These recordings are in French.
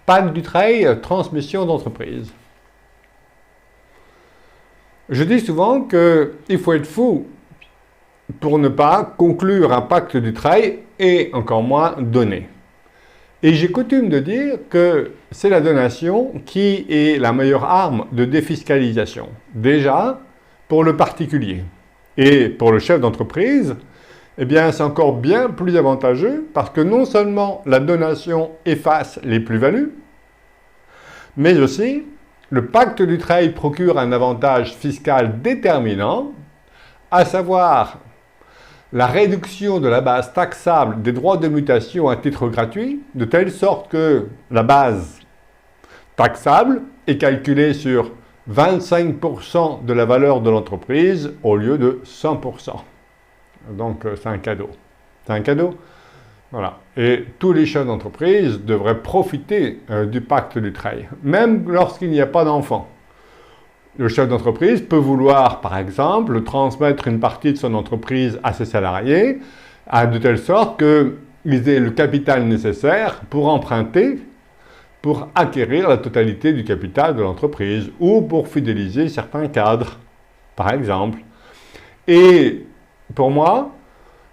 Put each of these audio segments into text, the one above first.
Pacte du travail, transmission d'entreprise. Je dis souvent qu'il faut être fou pour ne pas conclure un pacte du travail et encore moins donner. Et j'ai coutume de dire que c'est la donation qui est la meilleure arme de défiscalisation. Déjà, pour le particulier. Et pour le chef d'entreprise, eh bien, c'est encore bien plus avantageux parce que non seulement la donation efface les plus-values, mais aussi le pacte du travail procure un avantage fiscal déterminant, à savoir la réduction de la base taxable des droits de mutation à titre gratuit, de telle sorte que la base taxable est calculée sur 25% de la valeur de l'entreprise au lieu de 100%. Donc c'est un cadeau. C'est un cadeau. Voilà. Et tous les chefs d'entreprise devraient profiter du pacte du travail, même lorsqu'il n'y a pas d'enfants. Le chef d'entreprise peut vouloir, par exemple, transmettre une partie de son entreprise à ses salariés, de telle sorte qu'ils aient le capital nécessaire pour emprunter, pour acquérir la totalité du capital de l'entreprise, ou pour fidéliser certains cadres, par exemple. Et pour moi,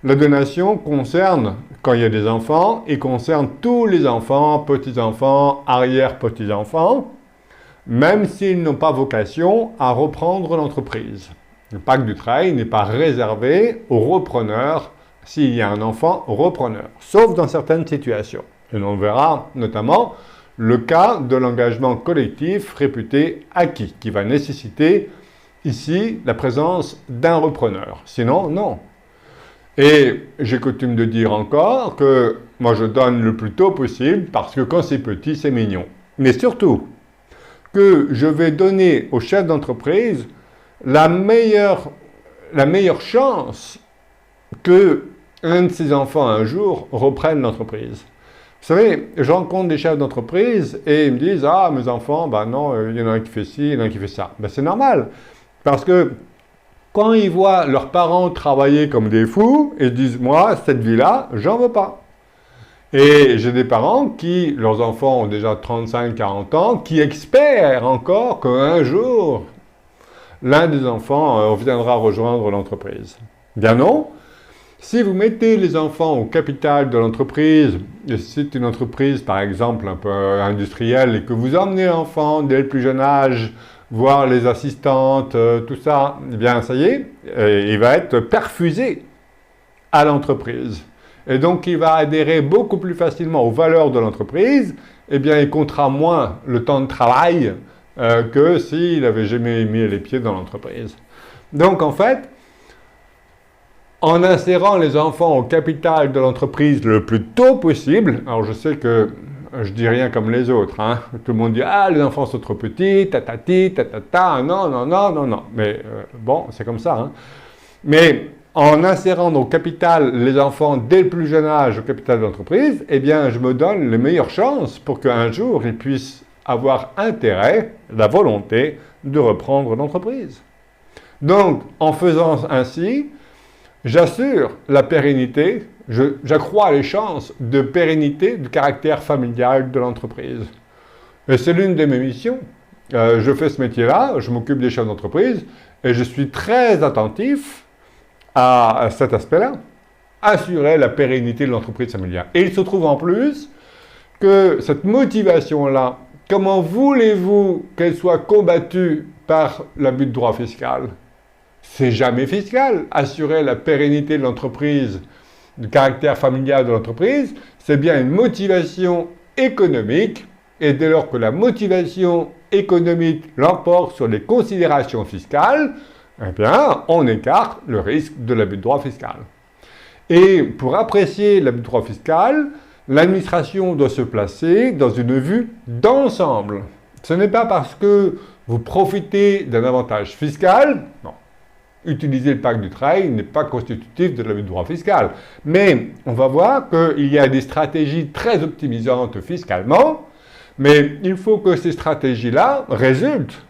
la donation concerne, quand il y a des enfants, et concerne tous les enfants, petits-enfants, arrière-petits-enfants, même s'ils n'ont pas vocation à reprendre l'entreprise. Le pacte du travail n'est pas réservé aux repreneurs s'il y a un enfant repreneur, sauf dans certaines situations. Et on verra notamment le cas de l'engagement collectif réputé acquis, qui va nécessiter ici la présence d'un repreneur. Sinon, non. Et j'ai coutume de dire encore que moi je donne le plus tôt possible parce que quand c'est petit, c'est mignon. Mais surtout, que je vais donner au chef d'entreprise la meilleure chance que un de ses enfants un jour reprenne l'entreprise. Vous savez, je rencontre des chefs d'entreprise et ils me disent « Ah, mes enfants, ben non, il y en a un qui fait ci, il y en a un qui fait ça. » Ben c'est normal, parce que quand ils voient leurs parents travailler comme des fous, ils se disent « Moi, cette vie-là, j'en veux pas. » Et j'ai des parents qui, leurs enfants ont déjà 35-40 ans, qui espèrent encore qu'un jour, l'un des enfants viendra rejoindre l'entreprise. Bien non. Si vous mettez les enfants au capital de l'entreprise, et si c'est une entreprise par exemple un peu industrielle, et que vous emmenez l'enfant dès le plus jeune âge, voir les assistantes, tout ça, eh bien ça y est, il va être perfusé à l'entreprise. Et donc il va adhérer beaucoup plus facilement aux valeurs de l'entreprise, eh bien il comptera moins le temps de travail que s'il n'avait jamais mis les pieds dans l'entreprise. Donc en fait, en insérant les enfants au capital de l'entreprise le plus tôt possible, alors je sais que je dis rien comme les autres, hein. Tout le monde dit « Ah, les enfants sont trop petits, tatati, tatata, non, non, non, non, non. » Mais bon, c'est comme ça, hein. Mais en insérant au capital les enfants dès le plus jeune âge au capital de l'entreprise, eh bien, je me donne les meilleures chances pour qu'un jour, ils puissent avoir intérêt, la volonté de reprendre l'entreprise. Donc, en faisant ainsi, j'assure la pérennité, j'accrois les chances de pérennité du caractère familial de l'entreprise. Et c'est l'une de mes missions. Je fais ce métier-là, je m'occupe des chefs d'entreprise, et je suis très attentif à cet aspect-là, assurer la pérennité de l'entreprise familiale. Et il se trouve en plus que cette motivation-là, comment voulez-vous qu'elle soit combattue par l'abus de droit fiscal? C'est jamais fiscal. Assurer la pérennité de l'entreprise, du caractère familial de l'entreprise, c'est bien une motivation économique, et dès lors que la motivation économique l'emporte sur les considérations fiscales, eh bien, on écarte le risque de l'abus de droit fiscal. Et pour apprécier l'abus de droit fiscal, l'administration doit se placer dans une vue d'ensemble. Ce n'est pas parce que vous profitez d'un avantage fiscal, non. Utiliser le pacte du travail n'est pas constitutif de l'abus de droit fiscal. Mais on va voir qu'il y a des stratégies très optimisantes fiscalement, mais il faut que ces stratégies-là résultent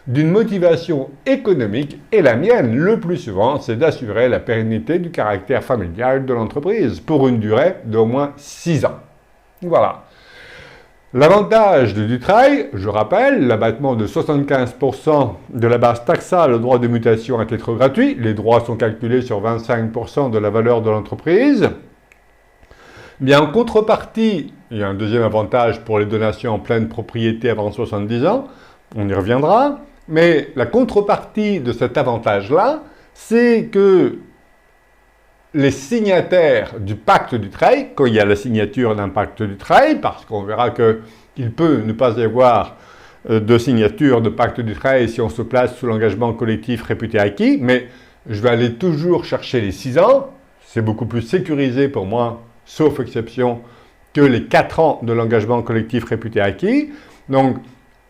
d'une motivation économique, et la mienne, le plus souvent, c'est d'assurer la pérennité du caractère familial de l'entreprise pour une durée d'au moins 6 ans. Voilà. L'avantage de Dutreil, je rappelle, l'abattement de 75% de la base taxable au droit de mutation à titre gratuit. Les droits sont calculés sur 25% de la valeur de l'entreprise. Bien, en contrepartie, il y a un deuxième avantage pour les donations en pleine propriété avant 70 ans. On y reviendra. Mais la contrepartie de cet avantage-là, c'est que les signataires du pacte Dutreil, quand il y a la signature d'un pacte Dutreil, parce qu'on verra qu'il peut ne pas y avoir de signature de pacte Dutreil si on se place sous l'engagement collectif réputé acquis, mais je vais aller toujours chercher les 6 ans, c'est beaucoup plus sécurisé pour moi, sauf exception, que les 4 ans de l'engagement collectif réputé acquis. Donc,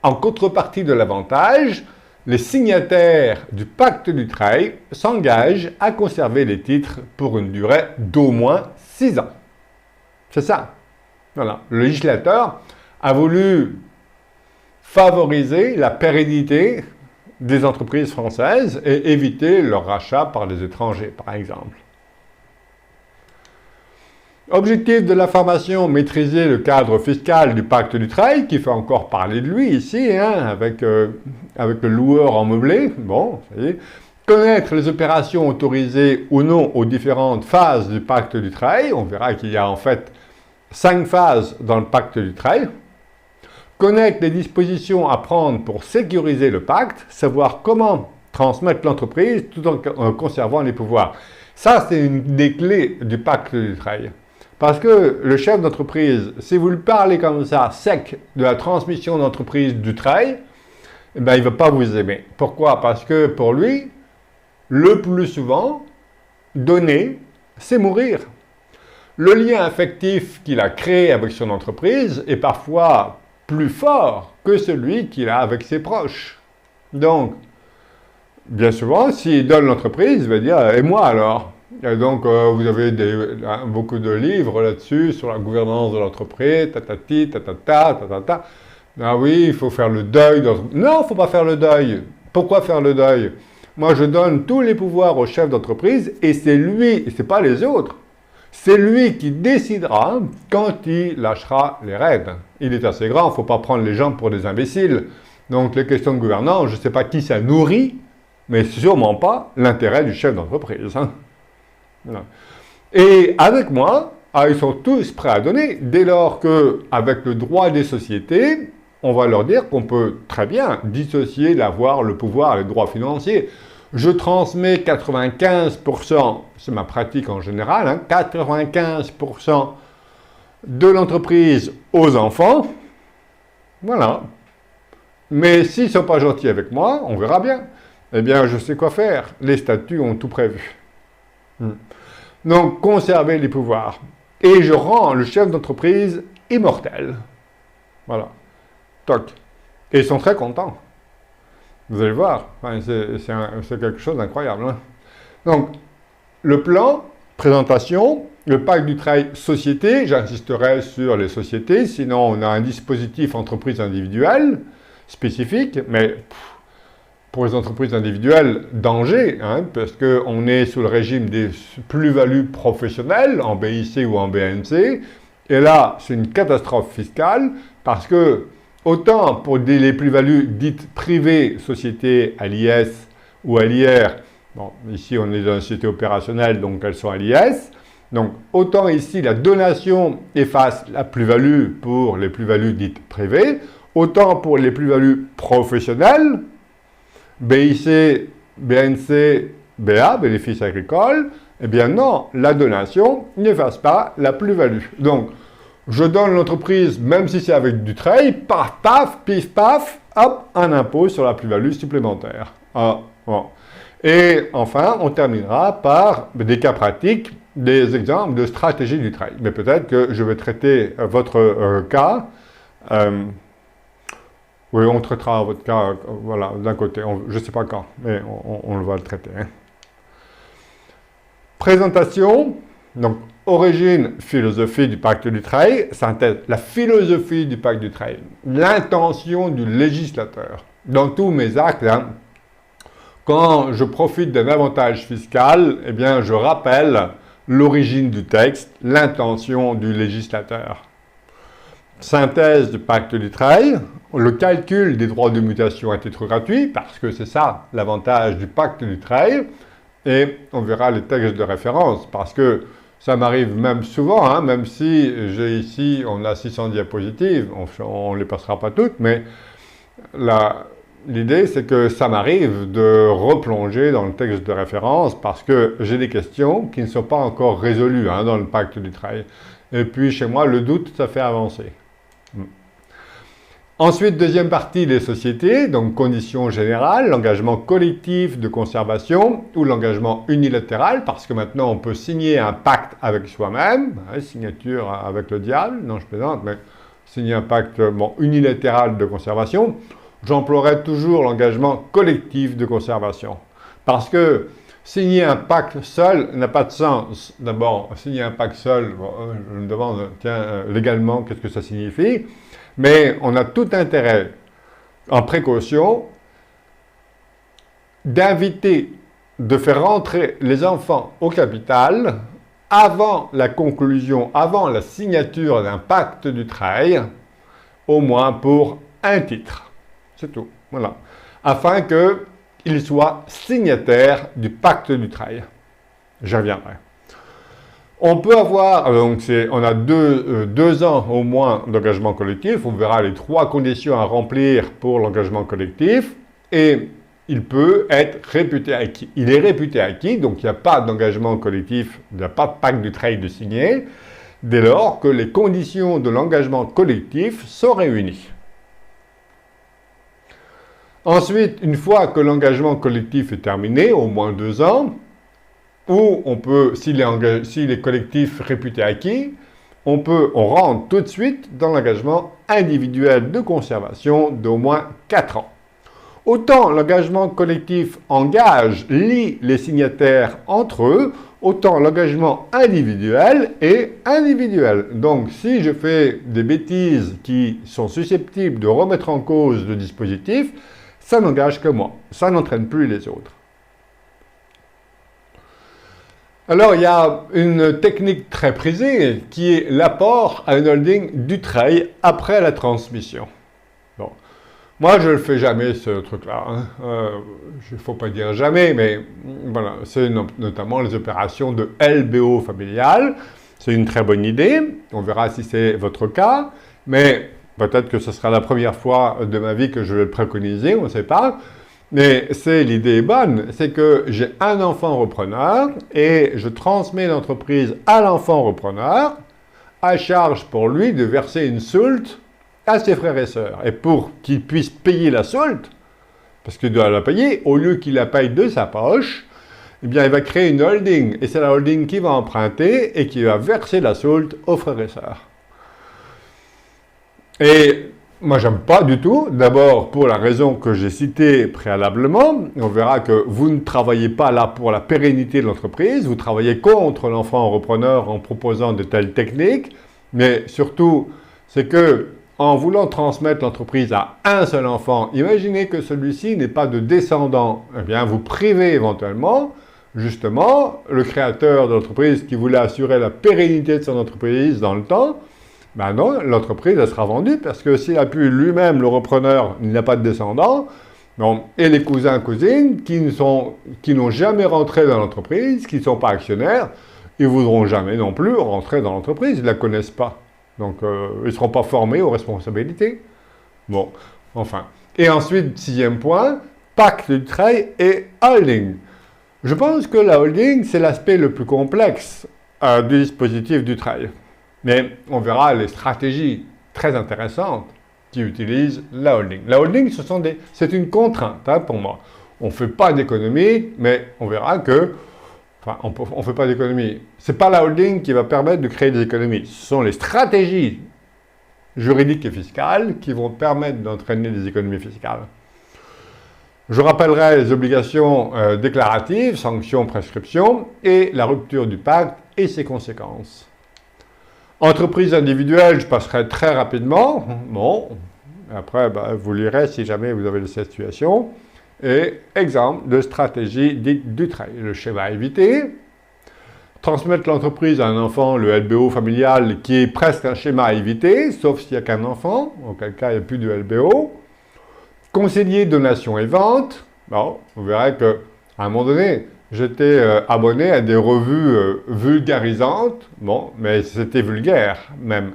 en contrepartie de l'avantage, les signataires du pacte Dutreil s'engagent à conserver les titres pour une durée d'au moins 6 ans. C'est ça. Voilà. Le législateur a voulu favoriser la pérennité des entreprises françaises et éviter leur rachat par les étrangers, par exemple. Objectif de la formation, maîtriser le cadre fiscal du pacte Dutreil, qui fait encore parler de lui ici, avec le loueur en meublé. Bon, ça y est. Connaître les opérations autorisées ou non aux différentes phases du pacte Dutreil. On verra qu'il y a en fait 5 phases dans le pacte Dutreil. Connaître les dispositions à prendre pour sécuriser le pacte, savoir comment transmettre l'entreprise tout en conservant les pouvoirs. Ça, c'est une des clés du pacte Dutreil. Parce que le chef d'entreprise, si vous lui parlez comme ça, sec, de la transmission d'entreprise Dutreil, eh bien, il ne va pas vous aimer. Pourquoi? Parce que pour lui, le plus souvent, donner, c'est mourir. Le lien affectif qu'il a créé avec son entreprise est parfois plus fort que celui qu'il a avec ses proches. Donc, bien souvent, s'il donne l'entreprise, il va dire « et moi alors ?» Et donc, vous avez beaucoup de livres là-dessus, sur la gouvernance de l'entreprise, tatati, tatata, tatata. Ah oui, il faut faire le deuil. Non, il ne faut pas faire le deuil. Pourquoi faire le deuil? Moi, je donne tous les pouvoirs au chef d'entreprise et c'est lui, et ce n'est pas les autres. C'est lui qui décidera quand il lâchera les rênes. Il est assez grand, il ne faut pas prendre les gens pour des imbéciles. Donc, les questions de gouvernance, je ne sais pas qui ça nourrit, mais sûrement pas l'intérêt du chef d'entreprise. Voilà. Et avec moi, ils sont tous prêts à donner, dès lors qu'avec le droit des sociétés, on va leur dire qu'on peut très bien dissocier l'avoir, le pouvoir et les droits financiers. Je transmets 95%, c'est ma pratique en général, 95% de l'entreprise aux enfants. Voilà. Mais s'ils ne sont pas gentils avec moi, on verra bien. Eh bien, je sais quoi faire. Les statuts ont tout prévu. Donc, conserver les pouvoirs. Et je rends le chef d'entreprise immortel. Voilà. Toc. Et ils sont très contents. Vous allez voir. Enfin, c'est quelque chose d'incroyable. Donc, le plan, présentation, le pacte Dutreil société, j'insisterai sur les sociétés, sinon on a un dispositif entreprise individuelle spécifique, mais pour les entreprises individuelles, danger, parce qu'on est sous le régime des plus-values professionnelles, en BIC ou en BNC, et là, c'est une catastrophe fiscale, parce que, autant pour les plus-values dites privées, sociétés à l'IS ou à l'IR, bon, ici on est dans une société opérationnelle, donc elles sont à l'IS, donc autant ici la donation efface la plus-value pour les plus-values dites privées, autant pour les plus-values professionnelles, BIC, BNC, BA, bénéfice agricole, eh bien non, la donation n'efface pas la plus-value. Donc, je donne l'entreprise, même si c'est avec du trade, paf, paf, pif, paf, hop, un impôt sur la plus-value supplémentaire. Ah, bon. Et enfin, on terminera par des cas pratiques, des exemples de stratégie du trade. Mais peut-être que je vais traiter votre cas. Oui, on traitera votre cas, voilà, d'un côté. Je ne sais pas quand, mais on va le traiter. Présentation. Donc, origine, philosophie du pacte Dutreil. Synthèse, la philosophie du pacte Dutreil. L'intention du législateur. Dans tous mes actes, quand je profite d'un avantage fiscal, eh bien, je rappelle l'origine du texte, l'intention du législateur. synthèse du pacte du trail, le calcul des droits de mutation à titre gratuit, parce que c'est ça l'avantage du pacte du trail, et on verra les textes de référence, parce que ça m'arrive même souvent, hein, même si j'ai ici, on a 600 diapositives, on ne les passera pas toutes, mais l'idée c'est que ça m'arrive de replonger dans le texte de référence parce que j'ai des questions qui ne sont pas encore résolues hein, dans le pacte du trail. Et puis chez moi, le doute, ça fait avancer. Ensuite, deuxième partie, les sociétés, donc conditions générales, l'engagement collectif de conservation ou l'engagement unilatéral, parce que maintenant on peut signer un pacte avec soi-même, hein, signature avec le diable, non je plaisante, mais signer un pacte unilatéral de conservation. J'emploierai toujours l'engagement collectif de conservation, parce que signer un pacte seul n'a pas de sens. D'abord, signer un pacte seul, je me demande, tiens, légalement, qu'est-ce que ça signifie? Mais on a tout intérêt, en précaution, d'inviter, de faire rentrer les enfants au capital avant la conclusion, avant la signature d'un pacte du trail, au moins pour un titre. C'est tout, voilà. Afin qu'ils soient signataires du pacte du trail. J'y reviendrai. On peut avoir, donc on a deux ans au moins d'engagement collectif, on verra les 3 conditions à remplir pour l'engagement collectif, et il peut être réputé acquis. Il est réputé acquis, donc il n'y a pas d'engagement collectif, il n'y a pas de pacte du trail de signer, dès lors que les conditions de l'engagement collectif sont réunies. Ensuite, une fois que l'engagement collectif est terminé, au moins 2 ans, ou on peut, s'il est collectif réputé acquis, on rentre tout de suite dans l'engagement individuel de conservation d'au moins 4 ans. Autant l'engagement collectif lie les signataires entre eux, autant l'engagement individuel est individuel. Donc si je fais des bêtises qui sont susceptibles de remettre en cause le dispositif, ça n'engage que moi, ça n'entraîne plus les autres. Alors, il y a une technique très prisée qui est l'apport à une holding du trail après la transmission. Bon. Moi, je ne le fais jamais, ce truc-là. Hein. Il ne faut pas dire jamais, mais voilà, c'est notamment les opérations de LBO familial. C'est une très bonne idée. On verra si c'est votre cas, mais peut-être que ce sera la première fois de ma vie que je vais le préconiser, on ne sait pas. Mais l'idée est bonne, c'est que j'ai un enfant repreneur et je transmets l'entreprise à l'enfant repreneur, à charge pour lui de verser une soulte à ses frères et sœurs. Et pour qu'il puisse payer la soulte, parce qu'il doit la payer, au lieu qu'il la paye de sa poche, eh bien il va créer une holding. Et c'est la holding qui va emprunter et qui va verser la soulte aux frères et sœurs. Et moi, j'aime pas du tout. D'abord, pour la raison que j'ai citée préalablement, on verra que vous ne travaillez pas là pour la pérennité de l'entreprise, vous travaillez contre l'enfant repreneur en proposant de telles techniques, mais surtout, c'est que en voulant transmettre l'entreprise à un seul enfant, imaginez que celui-ci n'est pas de descendant, eh bien, vous privez éventuellement, justement, le créateur de l'entreprise qui voulait assurer la pérennité de son entreprise dans le temps. Ben non, l'entreprise, elle sera vendue parce que s'il a pu lui-même, le repreneur, il n'a pas de descendants, bon, et les cousins, cousines qui n'ont jamais rentré dans l'entreprise, qui ne sont pas actionnaires, ils ne voudront jamais non plus rentrer dans l'entreprise, ils ne la connaissent pas. Donc, ils ne seront pas formés aux responsabilités. Bon, enfin. Et ensuite, 6e point, pacte du trail et holding. Je pense que la holding, c'est l'aspect le plus complexe du dispositif du trail. Mais on verra les stratégies très intéressantes qui utilisent la holding. La holding, c'est une contrainte hein, pour moi. On ne fait pas d'économie, mais on verra que... Enfin, on ne fait pas d'économie. Ce n'est pas la holding qui va permettre de créer des économies. Ce sont les stratégies juridiques et fiscales qui vont permettre d'entraîner des économies fiscales. Je rappellerai les obligations déclaratives, sanctions, prescriptions, et la rupture du pacte et ses conséquences. Entreprise individuelle, je passerai très rapidement. Bon, après, vous lirez si jamais vous avez cette situation. Et exemple de stratégie dite du trail. Le schéma à éviter. transmettre l'entreprise à un enfant, le LBO familial, qui est presque un schéma à éviter, sauf s'il n'y a qu'un enfant, auquel cas il n'y a plus de LBO. Conseiller donation et vente. Bon, vous verrez qu'à un moment donné, j'étais abonné à des revues vulgarisantes, bon, mais c'était vulgaire même.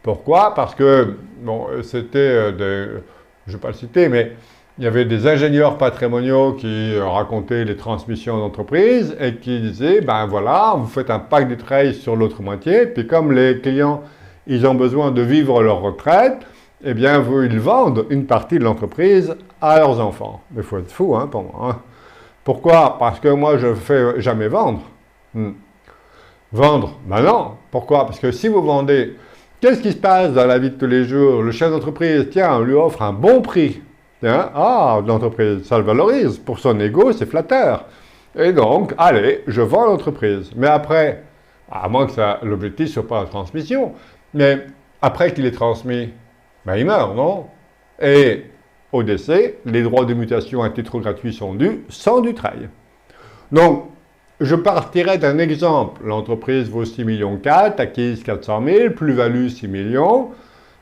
Pourquoi? Parce que, bon, c'était je ne vais pas le citer, mais il y avait des ingénieurs patrimoniaux qui racontaient les transmissions d'entreprise et qui disaient, ben voilà, vous faites un pack de trade sur l'autre moitié, puis comme les clients, ils ont besoin de vivre leur retraite, eh bien, ils vendent une partie de l'entreprise à leurs enfants. Mais il faut être fou, hein, pour moi. Hein. Pourquoi? Parce que moi, je ne fais jamais vendre. Vendre? Ben non. Pourquoi? Parce que si vous vendez, qu'est-ce qui se passe dans la vie de tous les jours? Le chef d'entreprise, tiens, on lui offre un bon prix. Tiens, l'entreprise, ça le valorise. Pour son ego, c'est flatteur. Et donc, allez, je vends l'entreprise. Mais après, à moins que l'objectif ne soit pas la transmission, mais après qu'il est transmis, ben il meurt, non? Et au décès, les droits de mutation à titre gratuit sont dus sans du trail. Donc, je partirai d'un exemple. L'entreprise vaut 6,4 millions, acquise 400 000, plus-value 6 millions.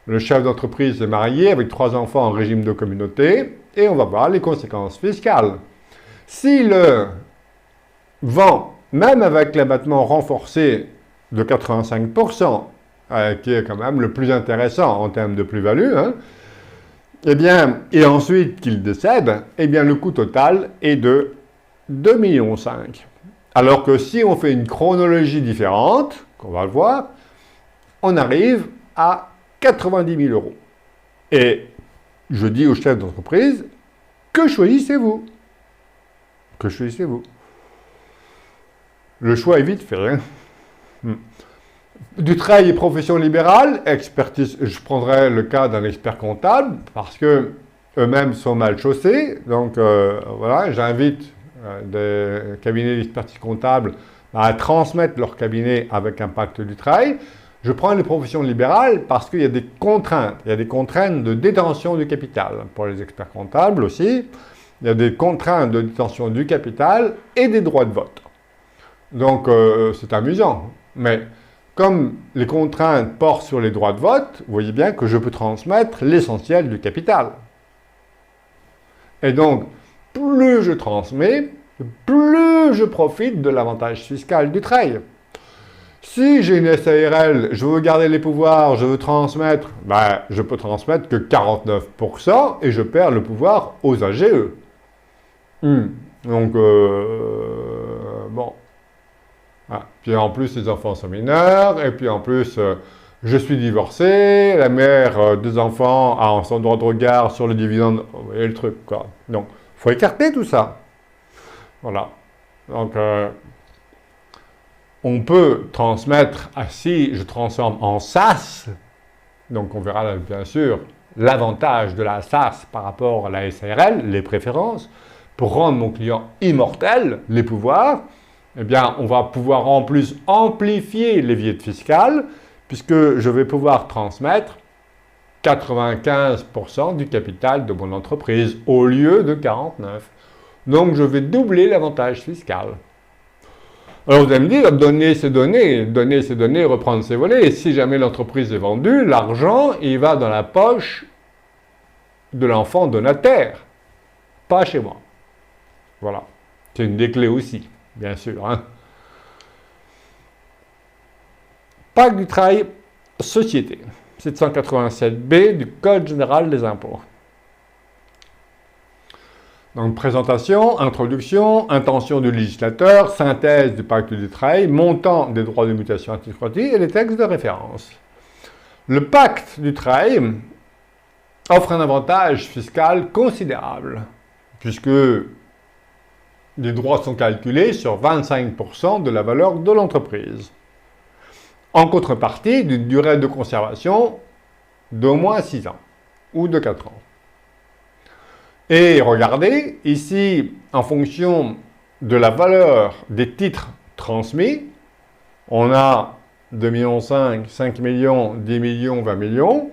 Le chef d'entreprise est marié avec 3 enfants en régime de communauté et on va voir les conséquences fiscales. S'il vend, même avec l'abattement renforcé de 85%, qui est quand même le plus intéressant en termes de plus-value, hein, eh bien, et ensuite qu'il décède, eh bien, le coût total est de 2,5 millions. Alors que si on fait une chronologie différente, qu'on va le voir, on arrive à 90 000 euros. Et je dis au chef d'entreprise, que choisissez-vous? Que choisissez-vous? Le choix est vite fait. Hein. Du travail et profession libérale, expertise, je prendrai le cas d'un expert comptable, parce que eux-mêmes sont mal chaussés. Donc voilà, j'invite des cabinets d'expertise comptable à transmettre leur cabinet avec un pacte du travail. Je prends les professions libérales parce qu'il y a des contraintes. Il y a des contraintes de détention du capital. Pour les experts comptables aussi, il y a des contraintes de détention du capital et des droits de vote. Donc, c'est amusant. Mais comme les contraintes portent sur les droits de vote, vous voyez bien que je peux transmettre l'essentiel du capital. Et donc, plus je transmets, plus je profite de l'avantage fiscal du travail. Si j'ai une SARL, je veux garder les pouvoirs, je veux transmettre, ben, je peux transmettre que 49% et je perds le pouvoir aux AGE. Donc, bon. Ah. Puis en plus, les enfants sont mineurs, et puis en plus, je suis divorcé, la mère des enfants a son droit de regard sur le dividende, vous voyez le truc, quoi. Donc, il faut écarter tout ça. Voilà. Donc, on peut transmettre, si je transforme en SAS, donc on verra là, bien sûr l'avantage de la SAS par rapport à la SARL, les préférences, pour rendre mon client immortel, les pouvoirs, eh bien on va pouvoir en plus amplifier l'évier fiscal, puisque je vais pouvoir transmettre 95% du capital de mon entreprise au lieu de 49%. Donc je vais doubler l'avantage fiscal. Alors vous allez me dire, donner ses données, reprendre ses volets. Et si jamais l'entreprise est vendue, l'argent, il va dans la poche de l'enfant donataire, pas chez moi. Voilà. C'est une des clés aussi, bien sûr. Hein. Pacte du travail, société. 787B du Code général des impôts. Donc, présentation, introduction, intention du législateur, synthèse du pacte du travail, montant des droits de mutation à titre gratuit et les textes de référence. Le pacte du travail offre un avantage fiscal considérable, puisque les droits sont calculés sur 25% de la valeur de l'entreprise, en contrepartie d'une durée de conservation d'au moins 6 ans ou de 4 ans. Et regardez, ici, en fonction de la valeur des titres transmis, on a 2,5 millions, 5 millions, 10 millions, 20 millions,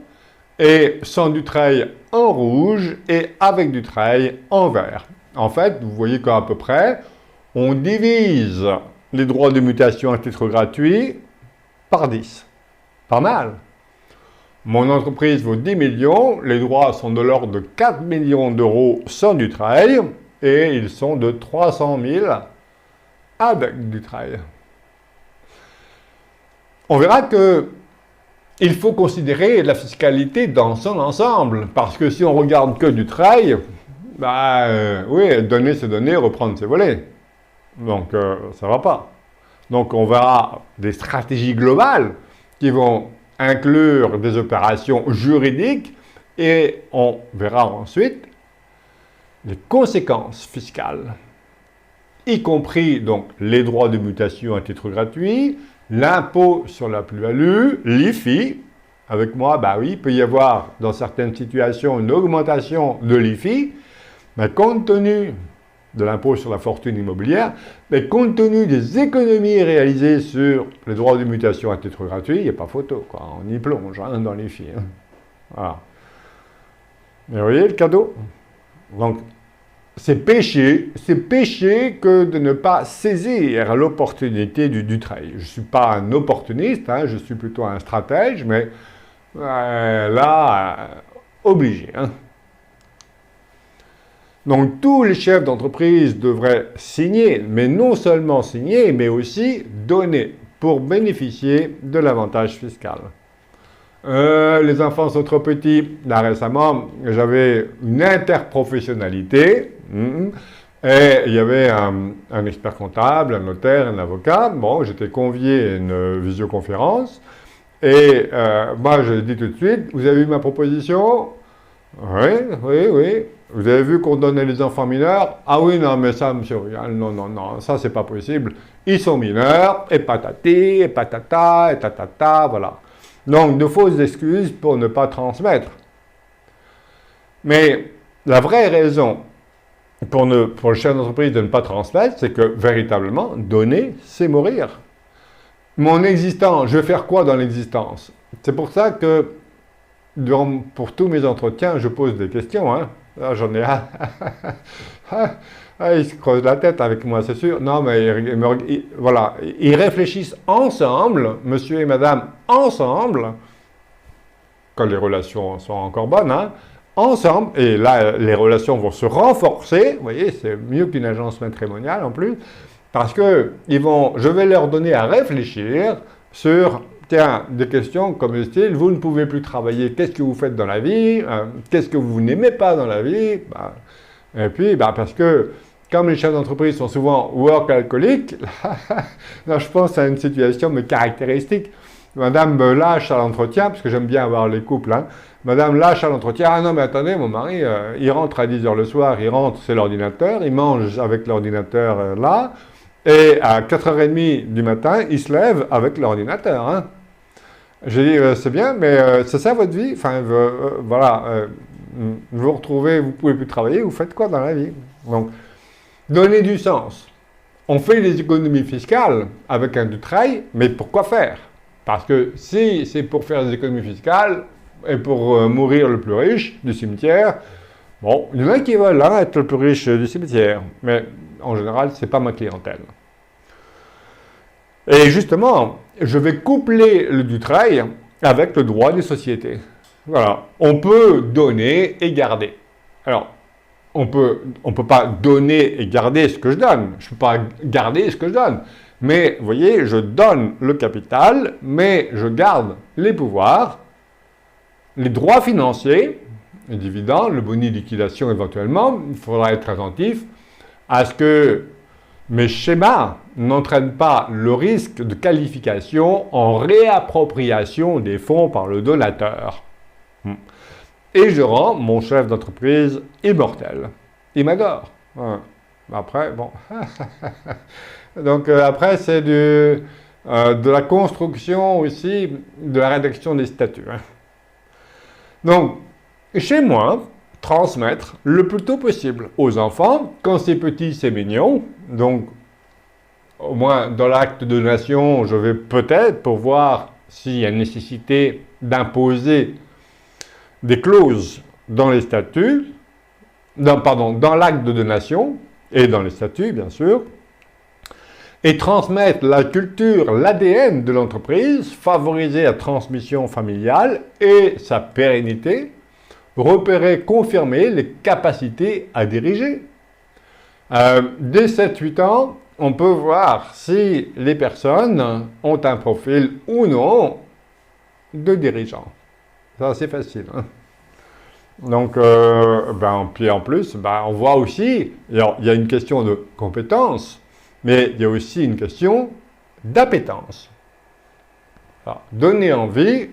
et sans du trail en rouge et avec du trail en vert. En fait, vous voyez qu'à peu près, on divise les droits de mutation à titre gratuit par 10. Pas mal. Mon entreprise vaut 10 millions, les droits sont de l'ordre de 4 millions d'euros sans du trail, et ils sont de 300 000 avec du trail. On verra que il faut considérer la fiscalité dans son ensemble, parce que si on regarde que du trail, oui, donner c'est donner, reprendre c'est voler. Donc ça ne va pas. Donc on verra des stratégies globales qui vont inclure des opérations juridiques et on verra ensuite les conséquences fiscales, y compris donc les droits de mutation à titre gratuit, l'impôt sur la plus-value, l'IFI. Avec moi, oui, il peut y avoir dans certaines situations une augmentation de l'IFI, mais compte tenu de l'impôt sur la fortune immobilière, mais compte tenu des économies réalisées sur les droits de mutation à titre gratuit, il n'y a pas photo, quoi. On y plonge dans l'IFI. Voilà. Mais vous voyez le cadeau? Donc, c'est péché que de ne pas saisir l'opportunité du trail. Je ne suis pas un opportuniste, je suis plutôt un stratège, mais là, obligé. Donc tous les chefs d'entreprise devraient signer, mais non seulement signer, mais aussi donner pour bénéficier de l'avantage fiscal. Les enfants sont trop petits. Là récemment, j'avais une interprofessionnalité. Et il y avait un expert comptable, un notaire, un avocat. Bon, j'étais convié à une visioconférence. Et moi, je dis tout de suite, vous avez vu ma proposition? Oui. Vous avez vu qu'on donnait les enfants mineurs? Ah oui, non, mais ça, monsieur, non, ça, c'est pas possible. Ils sont mineurs, et patati, et patata, et tatata, voilà. Donc, de fausses excuses pour ne pas transmettre. Mais la vraie raison pour le chef d'entreprise de ne pas transmettre, c'est que, véritablement, donner, c'est mourir. Mon existence, je vais faire quoi dans l'existence? C'est pour ça que, pour tous mes entretiens, je pose des questions, Là, j'en ai ils se creusent la tête avec moi, c'est sûr. Non, mais voilà, ils réfléchissent ensemble, monsieur et madame, ensemble, quand les relations sont encore bonnes, ensemble, et là, les relations vont se renforcer, vous voyez, c'est mieux qu'une agence matrimoniale en plus, parce que je vais leur donner à réfléchir sur des questions comme le style, vous ne pouvez plus travailler, qu'est-ce que vous faites dans la vie, qu'est-ce que vous n'aimez pas dans la vie, et puis, parce que, comme les chefs d'entreprise sont souvent work-alcooliques, là, je pense à une situation mais caractéristique. Madame me lâche à l'entretien, parce que j'aime bien avoir les couples, Madame lâche à l'entretien, ah non mais attendez, mon mari, il rentre à 10h le soir, il rentre, c'est l'ordinateur, il mange avec l'ordinateur là, et à 4h30 du matin, il se lève avec l'ordinateur. J'ai dit, c'est bien, mais c'est ça votre vie? Enfin, voilà, vous vous retrouvez, vous ne pouvez plus travailler, vous faites quoi dans la vie? Donc, donner du sens. On fait des économies fiscales avec un du trail, mais pourquoi faire? Parce que si c'est pour faire des économies fiscales et pour mourir le plus riche du cimetière, bon, il y en a qui veulent être le plus riche du cimetière, mais en général, ce n'est pas ma clientèle. Et justement, je vais coupler le du trail avec le droit des sociétés. Voilà, on peut donner et garder. Alors, on peut pas donner et garder ce que je donne. Je ne peux pas garder ce que je donne. Mais, vous voyez, je donne le capital, mais je garde les pouvoirs, les droits financiers, les dividendes, le boni de liquidation éventuellement. Il faudra être attentif à ce que mes schémas n'entraînent pas le risque de qualification en réappropriation des fonds par le donateur. Et je rends mon chef d'entreprise immortel. Il m'adore. Après, bon. Donc après, c'est de la construction aussi, de la rédaction des statuts. Donc, chez moi, transmettre le plus tôt possible aux enfants. Quand c'est petit, c'est mignon. Donc, au moins, dans l'acte de donation, je vais peut-être, pour voir s'il y a nécessité d'imposer des clauses dans les statuts, dans l'acte de donation, et dans les statuts, bien sûr. et transmettre la culture, l'ADN de l'entreprise, favoriser la transmission familiale et sa pérennité, repérer, confirmer les capacités à diriger. Dès 7-8 ans, on peut voir si les personnes ont un profil ou non de dirigeant. C'est assez facile. Hein? Donc, puis en plus, on voit aussi, il y a une question de compétence, mais il y a aussi une question d'appétence. Donner envie.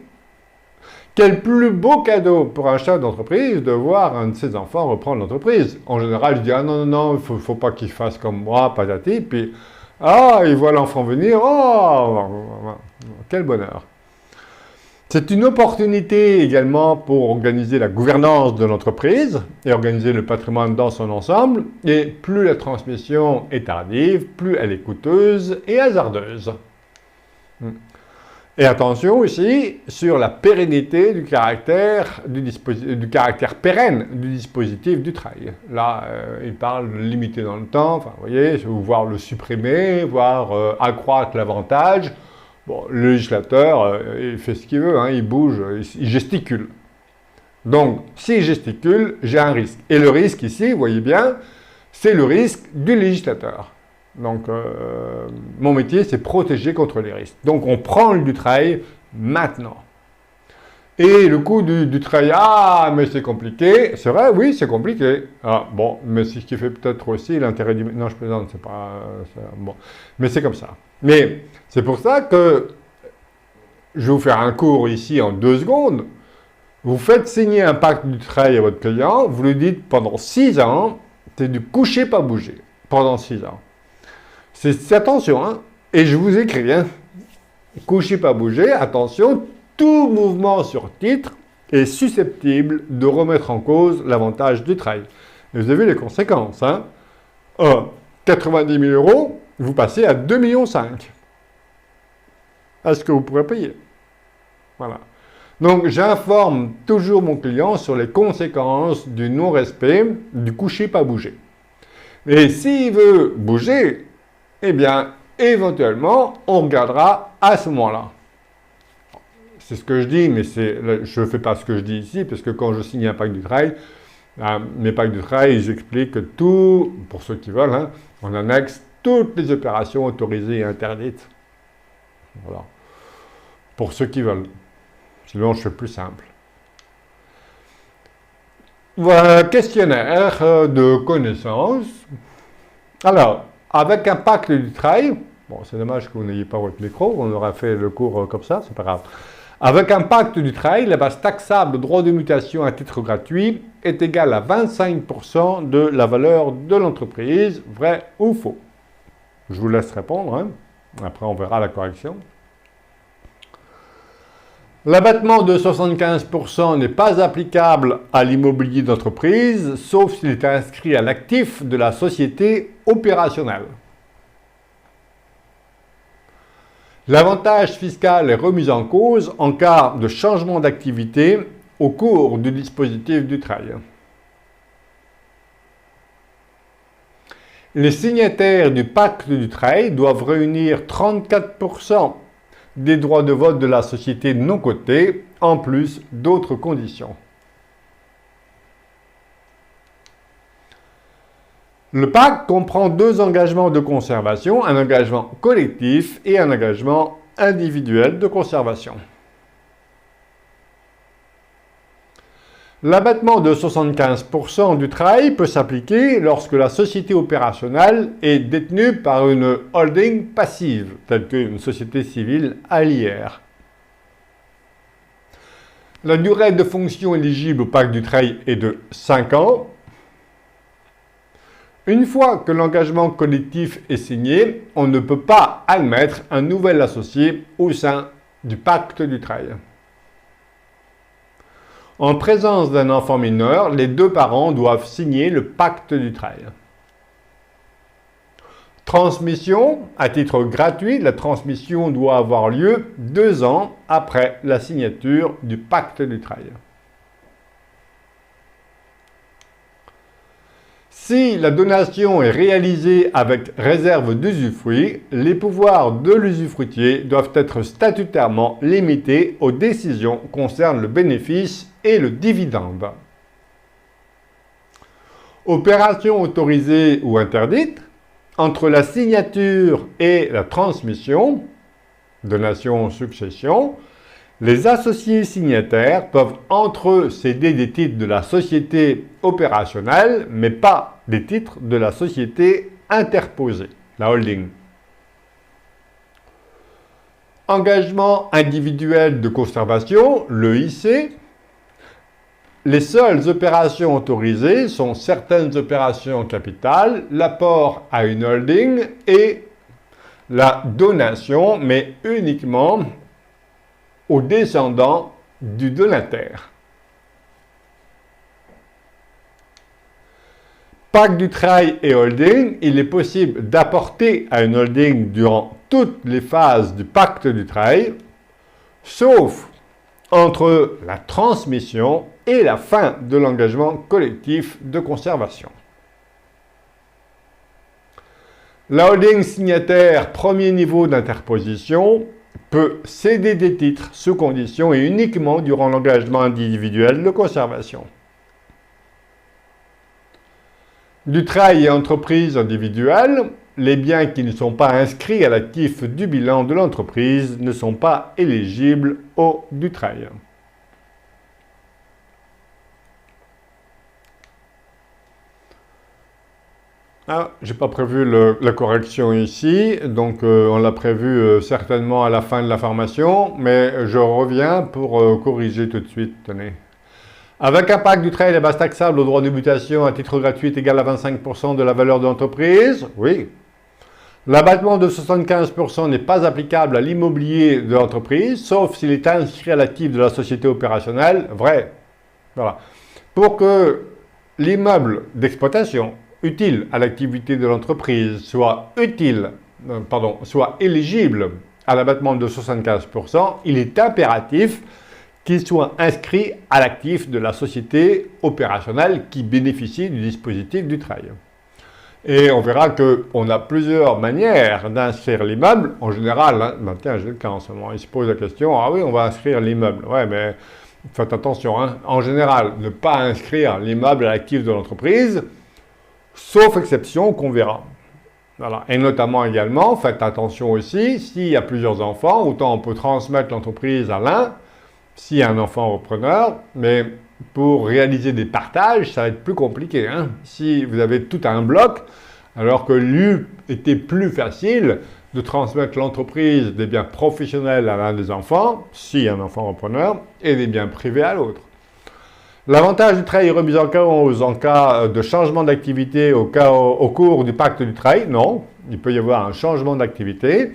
Quel plus beau cadeau pour un chef d'entreprise de voir un de ses enfants reprendre l'entreprise. En général, je dis, ah non, il ne faut pas qu'il fasse comme moi, patati, puis, il voit l'enfant venir, quel bonheur. C'est une opportunité également pour organiser la gouvernance de l'entreprise et organiser le patrimoine dans son ensemble. Et plus la transmission est tardive, plus elle est coûteuse et hasardeuse. Et attention aussi sur la pérennité du caractère pérenne du dispositif du trail. Là, il parle de limiter dans le temps, vous voyez, voire le supprimer, voire accroître l'avantage. Bon, le législateur, il fait ce qu'il veut, hein, il bouge, il gesticule. Donc, s'il gesticule, j'ai un risque. Et le risque ici, vous voyez bien, c'est le risque du législateur. Donc, mon métier, c'est protéger contre les risques. Donc, on prend du trail maintenant. Et le coût du trail, mais c'est compliqué. C'est vrai, oui, c'est compliqué. Mais c'est ce qui fait peut-être aussi l'intérêt du... Non, je plaisante, c'est pas... bon, mais c'est comme ça. Mais c'est pour ça que je vais vous faire un cours ici en 2 secondes. Vous faites signer un pacte du trail à votre client, vous lui dites pendant 6 ans, c'est du coucher pas bouger. Pendant 6 ans. C'est attention, hein, et je vous écris, hein, coucher pas bouger, attention, tout mouvement sur titre est susceptible de remettre en cause l'avantage du trail. Et vous avez les conséquences, hein. 90 000 euros, vous passez à 2,5 millions. Est-ce que vous pourrez payer? Voilà. Donc, j'informe toujours mon client sur les conséquences du non-respect du coucher pas bouger. Et s'il veut bouger, eh bien, éventuellement, on regardera à ce moment-là. C'est ce que je dis, mais je ne fais pas ce que je dis ici, parce que quand je signe un pacte du trail, mes pactes du trail, j'explique que tout, pour ceux qui veulent, hein, on annexe toutes les opérations autorisées et interdites. Voilà. Pour ceux qui veulent. Sinon, je fais plus simple. Voilà, questionnaire de connaissances. Alors, avec un pacte du trail, bon, c'est dommage que vous n'ayez pas votre micro, on aura fait le cours comme ça, c'est pas grave. Avec un pacte du trail, la base taxable droit de mutation à titre gratuit est égale à 25% de la valeur de l'entreprise, vrai ou faux? Je vous laisse répondre, hein. Après on verra la correction. L'abattement de 75% n'est pas applicable à l'immobilier d'entreprise, sauf s'il est inscrit à l'actif de la société opérationnelle. L'avantage fiscal est remis en cause en cas de changement d'activité au cours du dispositif du trail. Les signataires du pacte du trail doivent réunir 34% des droits de vote de la société non cotée, en plus d'autres conditions. Le pacte comprend 2 engagements de conservation, un engagement collectif et un engagement individuel de conservation. L'abattement de 75% du trail peut s'appliquer lorsque la société opérationnelle est détenue par une holding passive, telle qu'une société civile à l'IR. La durée de fonction éligible au pacte du trail est de 5 ans. Une fois que l'engagement collectif est signé, on ne peut pas admettre un nouvel associé au sein du pacte du trail. En présence d'un enfant mineur, les 2 parents doivent signer le pacte du trail. Transmission, à titre gratuit, la transmission doit avoir lieu 2 ans après la signature du pacte du trail. Si la donation est réalisée avec réserve d'usufruit, les pouvoirs de l'usufruitier doivent être statutairement limités aux décisions concernant le bénéfice et le dividende. Opération autorisée ou interdite, entre la signature et la transmission, donation-succession, les associés signataires peuvent entre eux céder des titres de la société opérationnelle, mais pas des titres de la société interposée, la holding. Engagement individuel de conservation, l'EIC. Les seules opérations autorisées sont certaines opérations en capital, l'apport à une holding et la donation, mais uniquement aux descendants du donataire. Pacte du trail et holding, il est possible d'apporter à une holding durant toutes les phases du pacte du trail, sauf entre la transmission et la fin de l'engagement collectif de conservation. La holding signataire premier niveau d'interposition peut céder des titres sous condition et uniquement durant l'engagement individuel de conservation. Du trail et entreprise individuelle, les biens qui ne sont pas inscrits à l'actif du bilan de l'entreprise ne sont pas éligibles au du trail. J'ai pas prévu la correction ici, donc on l'a prévu certainement à la fin de la formation, mais je reviens pour corriger tout de suite. Tenez. Avec un pacte du trail, la base taxable au droit de mutation à titre gratuit est égal à 25% de la valeur de l'entreprise. Oui. L'abattement de 75% n'est pas applicable à l'immobilier de l'entreprise, sauf s'il est inscrit à l'actif de la société opérationnelle. Vrai. Voilà. Pour que l'immeuble d'exploitation utile à l'activité de l'entreprise soit éligible à l'abattement de 75%, il est impératif qu'il soit inscrit à l'actif de la société opérationnelle qui bénéficie du dispositif du trail. Et on verra qu'on a plusieurs manières d'inscrire l'immeuble. En général, tiens, j'ai le cas en ce moment, il se pose la question, ah oui, on va inscrire l'immeuble. Ouais, mais faites attention, en général, ne pas inscrire l'immeuble à l'actif de l'entreprise, sauf exception qu'on verra. Voilà. Et notamment également, faites attention aussi, s'il y a plusieurs enfants, autant on peut transmettre l'entreprise à l'un, s'il y a un enfant repreneur, mais pour réaliser des partages, ça va être plus compliqué. Si vous avez tout un bloc, alors que l'eût été plus facile de transmettre l'entreprise des biens professionnels à l'un des enfants, s'il y a un enfant repreneur, et des biens privés à l'autre. L'avantage du trail est remis en cause en cas de changement d'activité au cours du pacte du trail. Non, il peut y avoir un changement d'activité.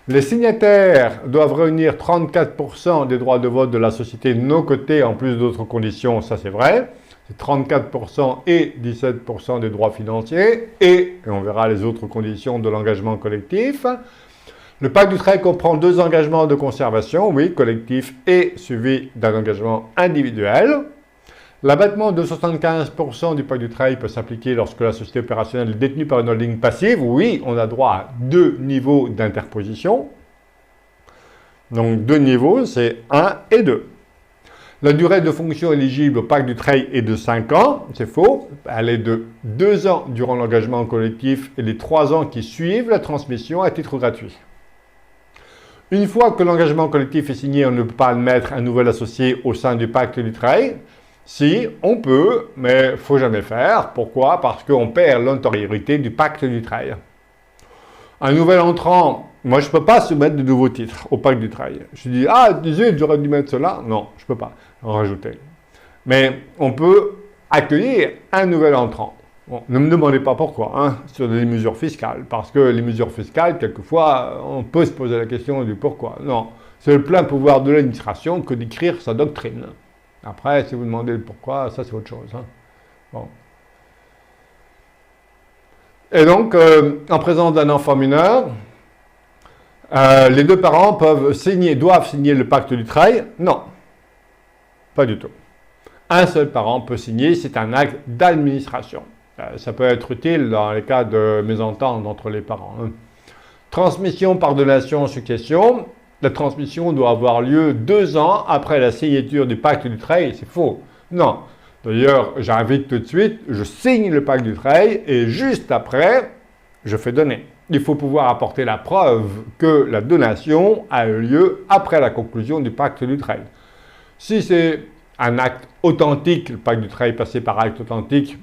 Les signataires doivent réunir 34% des droits de vote de la société non cotée en plus d'autres conditions, ça c'est vrai. C'est 34% et 17% des droits financiers et on verra les autres conditions de l'engagement collectif. Le pacte du trail comprend 2 engagements de conservation, oui, collectif et suivi d'un engagement individuel. L'abattement de 75% du pacte du trail peut s'appliquer lorsque la société opérationnelle est détenue par une holding passive. Oui, on a droit à 2 niveaux d'interposition. Donc 2 niveaux, c'est 1 et 2. La durée de fonction éligible au pacte du trail est de 5 ans. C'est faux. Elle est de 2 ans durant l'engagement collectif et les 3 ans qui suivent la transmission à titre gratuit. Une fois que l'engagement collectif est signé, on ne peut pas admettre un nouvel associé au sein du pacte du trail. Si, on peut, mais il ne faut jamais faire. Pourquoi? Parce qu'on perd l'antériorité du pacte du trail. Un nouvel entrant, moi je ne peux pas soumettre de nouveaux titres au pacte du trail. Je dis, j'aurais dû mettre cela. Non, je ne peux pas en rajouter. Mais on peut accueillir un nouvel entrant. Bon, ne me demandez pas pourquoi, sur des mesures fiscales. Parce que les mesures fiscales, quelquefois, on peut se poser la question du pourquoi. Non, c'est le plein pouvoir de l'administration que d'écrire sa doctrine. Après, si vous demandez le pourquoi, ça c'est autre chose. Bon. Et donc, en présence d'un enfant mineur, les 2 parents doivent signer le pacte du trail. Non, pas du tout. Un seul parent peut signer, c'est un acte d'administration. Ça peut être utile dans les cas de mésentente entre les parents. Transmission par donation-succession. La transmission doit avoir lieu 2 ans après la signature du pacte du treil. C'est faux. Non. D'ailleurs, j'invite tout de suite, je signe le pacte du treil et juste après, je fais donner. Il faut pouvoir apporter la preuve que la donation a eu lieu après la conclusion du pacte du treil. Si c'est un acte authentique, le pacte du treil passé par acte authentique,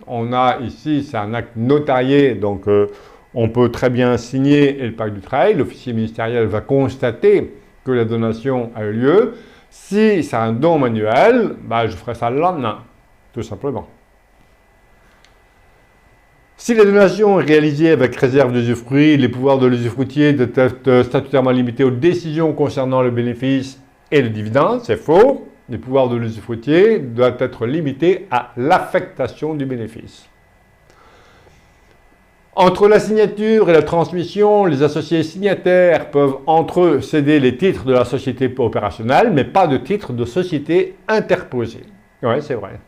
on a ici, c'est un acte notarié, donc on peut très bien signer le pacte du treil. L'officier ministériel va constater que la donation a eu lieu. Si c'est un don manuel, je ferai ça le lendemain, tout simplement. Si la donation est réalisée avec réserve d'usufruit, les pouvoirs de l'usufruitier doivent être statutairement limités aux décisions concernant le bénéfice et le dividende. C'est faux. Les pouvoirs de l'usufruitier doivent être limités à l'affectation du bénéfice. Entre la signature et la transmission, les associés signataires peuvent entre eux céder les titres de la société opérationnelle, mais pas de titres de société interposés. Oui, c'est vrai.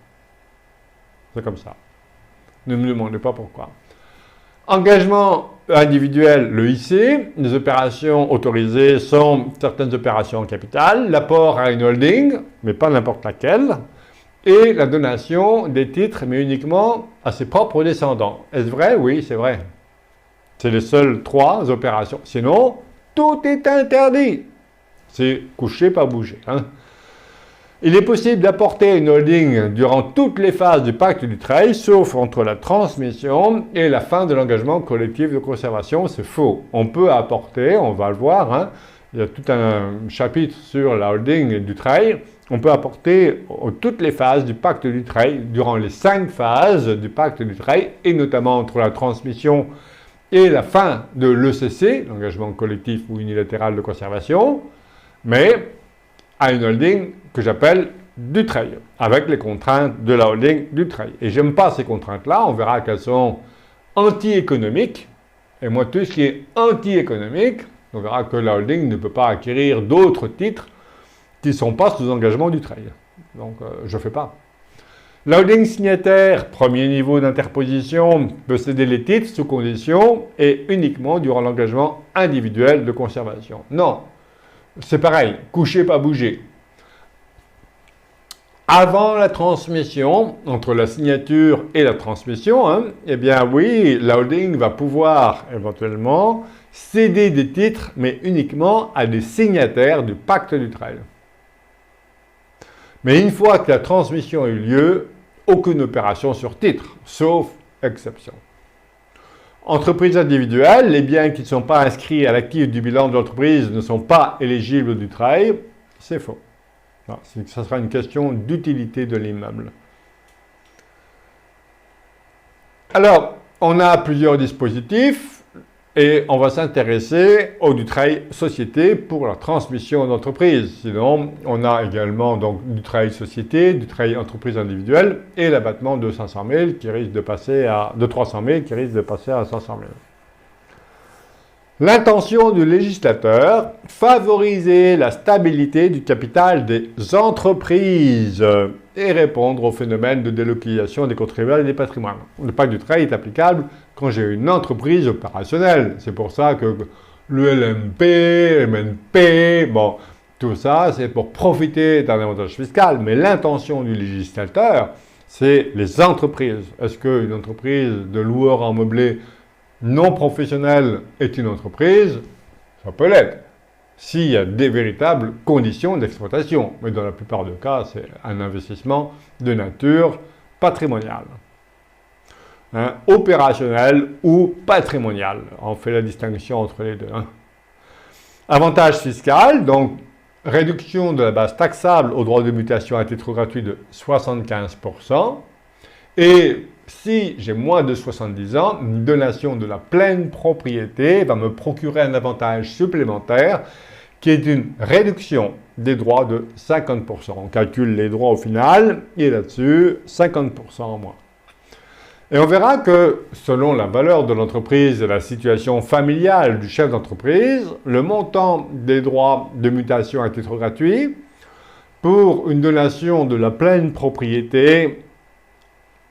C'est comme ça. Ne me demandez pas pourquoi. Engagement individuel, le IC. Les opérations autorisées sont certaines opérations en capital, l'apport à une holding, mais pas n'importe laquelle, et la donation des titres, mais uniquement à ses propres descendants. Est-ce vrai? Oui, c'est vrai. C'est les seules 3 opérations. Sinon, tout est interdit. C'est coucher, pas bouger. Il est possible d'apporter une holding durant toutes les phases du pacte du treil, sauf entre la transmission et la fin de l'engagement collectif de conservation. C'est faux. On peut apporter, on va le voir, il y a tout un chapitre sur la holding du treil. On peut apporter toutes les phases du pacte du treil, durant les 5 phases du pacte du treil, et notamment entre la transmission et la fin de l'ECC, l'engagement collectif ou unilatéral de conservation, mais à une holding que j'appelle du treil, avec les contraintes de la holding du treil. Et j'aime pas ces contraintes-là, on verra qu'elles sont anti-économiques, et moi tout ce qui est anti-économique, on verra que la holding ne peut pas acquérir d'autres titres qui ne sont pas sous engagement du treil. Donc, je ne fais pas. La holding signataire, premier niveau d'interposition, peut céder les titres sous condition et uniquement durant l'engagement individuel de conservation. Non, c'est pareil, coucher, pas bouger. Avant la transmission, entre la signature et la transmission, eh bien oui, la holding va pouvoir éventuellement céder des titres, mais uniquement à des signataires du pacte du treil. Mais une fois que la transmission a eu lieu, aucune opération sur titre, sauf exception. Entreprise individuelle, les biens qui ne sont pas inscrits à l'actif du bilan de l'entreprise ne sont pas éligibles du treil. C'est faux. Ça sera une question d'utilité de l'immeuble. Alors, on a plusieurs dispositifs. Et on va s'intéresser au du treil société pour la transmission d'entreprise. Sinon, on a également donc du treil société, du treil entreprise individuelle et l'abattement de 500 000 qui risque de passer à 300 000 qui risque de passer à 500 000. L'intention du législateur, favoriser la stabilité du capital des entreprises et répondre au phénomène de délocalisation des contribuables et des patrimoines. Le pacte du treil est applicable quand j'ai une entreprise opérationnelle. C'est pour ça que le LMP, MNP, tout ça, c'est pour profiter d'un avantage fiscal. Mais l'intention du législateur, c'est les entreprises. Est-ce qu'une entreprise de loueur en meublé non professionnelle est une entreprise? Ça peut l'être, s'il y a des véritables conditions d'exploitation. Mais dans la plupart des cas, c'est un investissement de nature patrimoniale. Opérationnel ou patrimonial. On fait la distinction entre les deux. Avantage fiscal, donc réduction de la base taxable au droit de mutation à titre gratuit de 75%. Et si j'ai moins de 70 ans, une donation de la pleine propriété va me procurer un avantage supplémentaire qui est une réduction des droits de 50%. On calcule les droits au final et là-dessus, 50% en moins. Et on verra que selon la valeur de l'entreprise et la situation familiale du chef d'entreprise, le montant des droits de mutation à titre gratuit pour une donation de la pleine propriété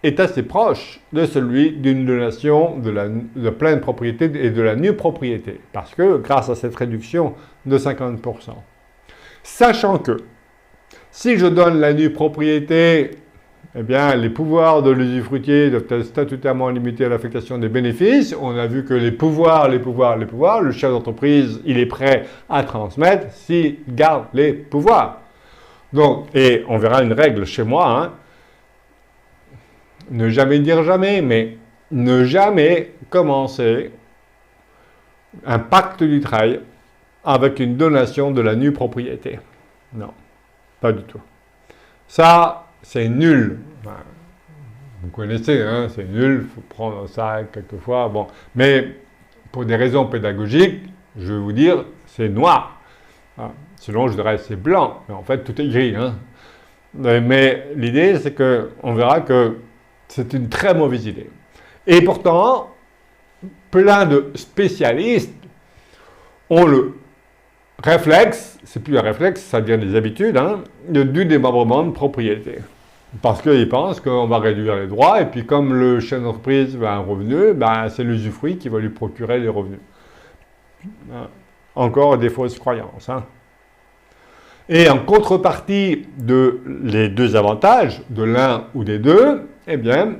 est assez proche de celui d'une donation de pleine propriété et de la nue propriété. Parce que grâce à cette réduction de 50%. Sachant que si je donne la nue propriété, eh bien, les pouvoirs de l'usufruitier doivent être statutairement limités à l'affectation des bénéfices. On a vu que les pouvoirs, le chef d'entreprise, il est prêt à transmettre s'il garde les pouvoirs. Donc, et on verra une règle chez moi, hein. Ne jamais dire jamais, mais ne jamais commencer un pacte du travail avec une donation de la nue propriété. Non, pas du tout. Ça, c'est nul. Enfin, vous connaissez, hein, c'est nul, il faut prendre ça quelquefois. Bon. Mais pour des raisons pédagogiques, je vais vous dire, c'est noir. Ah, sinon, je dirais c'est blanc. Mais en fait, tout est gris. Hein. Mais l'idée, c'est qu'on verra que c'est une très mauvaise idée. Et pourtant, plein de spécialistes ont le réflexe, c'est plus un réflexe, ça devient des habitudes, hein, du démembrement de propriété. Parce qu'ils pensent qu'on va réduire les droits, et puis comme le chef d'entreprise a un revenu, ben, c'est l'usufruit qui va lui procurer les revenus. Encore des fausses croyances. Hein. Et en contrepartie de les deux avantages, de l'un ou des deux, eh bien,